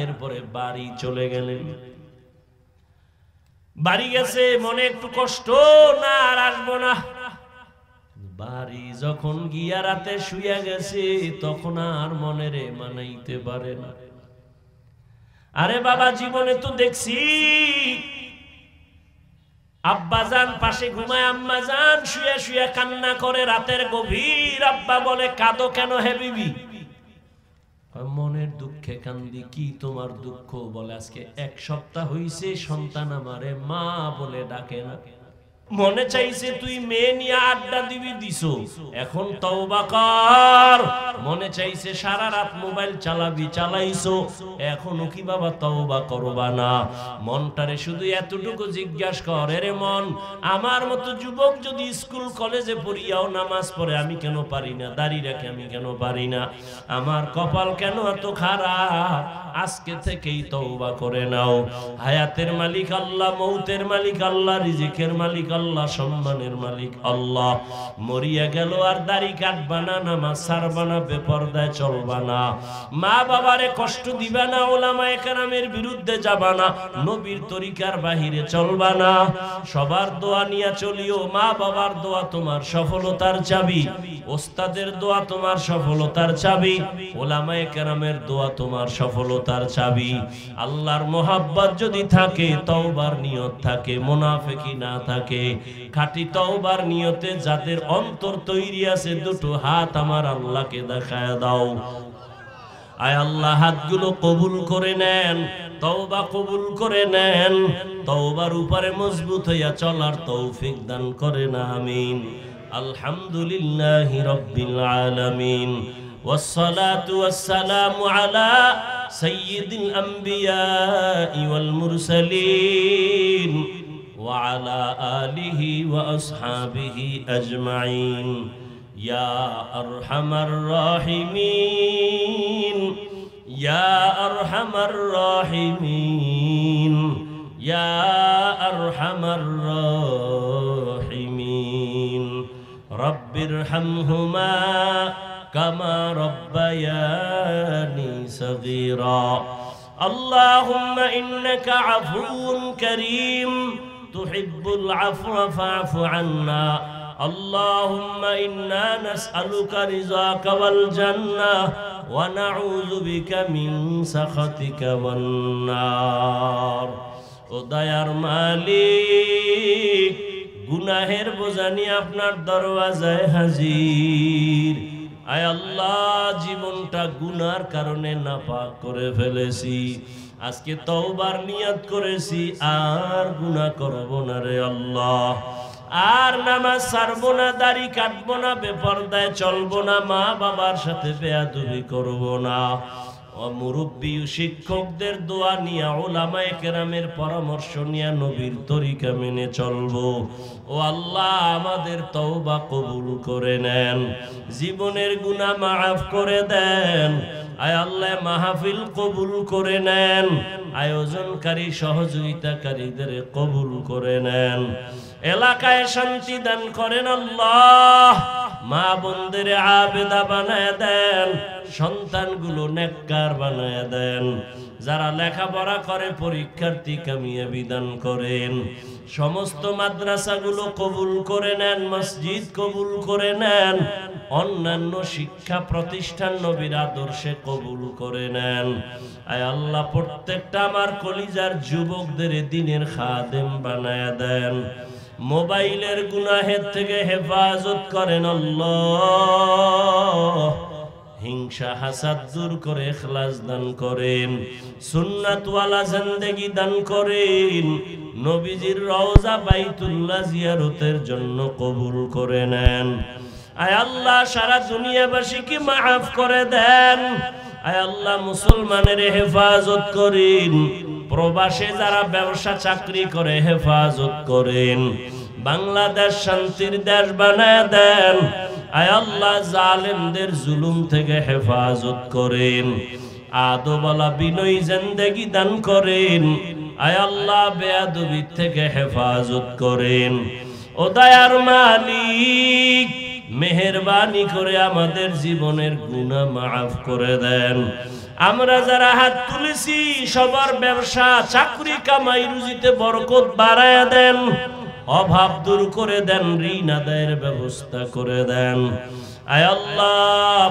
Speaker 1: এরপরে বাড়ি চলে গেলেন। বাড়ি গেছে, মনে একটু কষ্ট, না আর আসবো না। বাড়ি যখন গিয়া রাতে শুয়ে গেছে তখন আর মনেরে মানাইতে পারে না। আরে বাবা, জীবনে তো দেখছি আব্বা জান পাশে ঘুমায়, আম্মা জান শুয়ে শুয়ে কান্না করে রাতের গভীর। আব্বা বলে, কাঁদো কেন হে বিবি? মনের দুঃখে কান্দি। কি তোমার দুঃখ? বলে, আজকে 1 সপ্তাহ হইছে সন্তান আমারে মা বলে ডাকে না। মনে চাইছে তুই মেয়ে নিয়ে আড্ডা দিবি, দিছো, এখন তওবা কর। মনে চাইছে সারা রাত মোবাইল চালাবি, চালাইছো, এখনো কি বাবা তওবা করবা না? মনটারে শুধু এতটুকু জিজ্ঞাসা কর, এরে মন, আমার মতো যুবক যদি স্কুল কলেজে পড়িয়াও নামাজ পড়ে, আমি কেন পারি না? দাড়ি রাখে আমি কেন পারি না? আমার কপাল কেন এত খারাপ? আজকে থেকেই তওবা করে নাও। হায়াতের মালিক আল্লাহ, মৌতের মালিক আল্লাহ, রিজিকের মালিক আল্লাহ, সম্মানের মালিক আল্লাহ। মরিয়া গেল আর দাড়ি কাটবা না, নামাজ ছাড়বা না, বেপরদায় চলবা না, মা বাবারে কষ্ট দিবা না, ওলামায়ে কেরামের বিরুদ্ধে যাবা না, নবীর তরিকার বাহিরে চলবা না। সবার দোয়া নিয়ে চলিও। মা বাবার দোয়া তোমার সফলতার চাবি, ওস্তাদের দোয়া তোমার সফলতার চাবি, ওলামায়ে কেরামের দোয়া তোমার সফলতার চাবি। আল্লাহর মোহাব্বত যদি থাকে, তওবার নিয়ত থাকে, মুনাফিকি না থাকে, খাঁটি তওবার নিয়তে যাদের অন্তর তৈরি আছে, দুটো হাত আমার আল্লাহকে দেখায় দাও। আয় আল্লাহ, হাতগুলো কবুল করে নেন, তওবা কবুল করে নেন, তওবার উপরে মজবুত হইয়া চলার তৌফিক দান করেন, আমিন। আলহামদুলিল্লাহি রাব্বিল আলামিন, ওয়াসসালাতু ওয়াসসালামু আলা সাইয়্যিদিল আম্বিয়াই ওয়াল মুরসালিন ওয়া আলা আলিহি ওয়া আসহাবিহি আজমাইন ইয়া আরহামার রাহিমিন ইয়া আরহামার রাহিমিন ইয়া আরহামার রাহিমিন রব্বিরহামহুমা কামা রব্বায়ানি সগীরা আল্লাহুম্মা ইন্নাকা আফুউন কারীম তুহিব্বুল আফওয়া ফা'ফু আন্না আল্লাহুম্মা ইন্না নাসআলুকা রিযাকা ওয়াল জান্নাহ ওয়া নাউযু বিকা মিন সাখাতিকা ওয়ান নার। ও দয়ার মালিক, গুনাহের বোঝা নিয়ে আপনার দরওয়াজায় হাজির। আয় আল্লাহ, জীবনটা গুনার কারণে নাপাক করে ফেলেছি। আজকে তওবার নিয়ত করেছি, আর গুনাহ করব না রে আল্লাহ। আর নামাজ ছাড়বো না, দাড়ি কাটবো না, বেপরদায় চলবো না, মা বাবার সাথে বেয়াদবি করবো না। মুরব্বী শিক্ষকদের দোয়া নিয়ে, উলামায়ে কেরামের পরামর্শ নিয়ে নবীর তরিকা মেনে চলবো। ও আল্লাহ, আমাদের তওবা কবুল করে নেন, জীবনের গুনাহ মাফ করে দেন। আয় আল্লাহ, মাহফিল কবুল করে নেন, আয়োজনকারী সহযোগিতাকারীদের কবুল করে নেন। এলাকায় শান্তি দান করেন আল্লাহ। মা বোনদের আবেদা বানায় দেন, সন্তানগুলো নেককার বানায় দেন। যারা লেখাপড়া করে পরীক্ষার্থী কামিয়াবি দান করেন। সমস্ত মাদ্রাসাগুলো কবুল করে নেন, মসজিদ কবুল করে নেন, অন্যান্য শিক্ষা প্রতিষ্ঠান নবীর আদর্শে কবুল করে নেন। আয় আল্লাহ, প্রত্যেকটা আমার কলিজার যুবকদের দ্বীনের খাদেম বানায় দেন। মোবাইলের গুনাহের থেকে হেফাজত করেন আল্লাহ। হিংসা হাসাদ দূর করে ইখলাস দান করেন, সুন্নাতওয়ালা জিন্দেগি দান করেন। নবীজির রওজা বাইতুল্লাহ জিয়ারতের জন্য কবুল করে নেন। আয় আল্লাহ, সারা দুনিয়াবাসীকে মাফ করে দেন। আয় আল্লাহ, মুসলমানের হেফাজত করেন। প্রবাসে যারা ব্যবসা চাকরি করে হেফাজত করেন। বাংলাদেশ শান্তির দেশ বানায় দেন। আয় আল্লাহ, জালেমদের জুলুম থেকে হেফাজত করেন। আদবওয়ালা বিনয়ী জিন্দেগি দান করেন। আয় আল্লাহ, বেয়াদবি থেকে হেফাজত করেন। ও দয়ার মালিক, মেহেরবানি করে আমাদের জীবনের গুনাহ মাফ করে দেন। আমরা যারা হাত তুলেছি, সবার ব্যবসা চাকরি কামাই রুজিতে বরকত বাড়ায় দেন, অভাব দূর করে দেন, ঋণ আদায়ের ব্যবস্থা করে দেন। আয় আল্লাহ,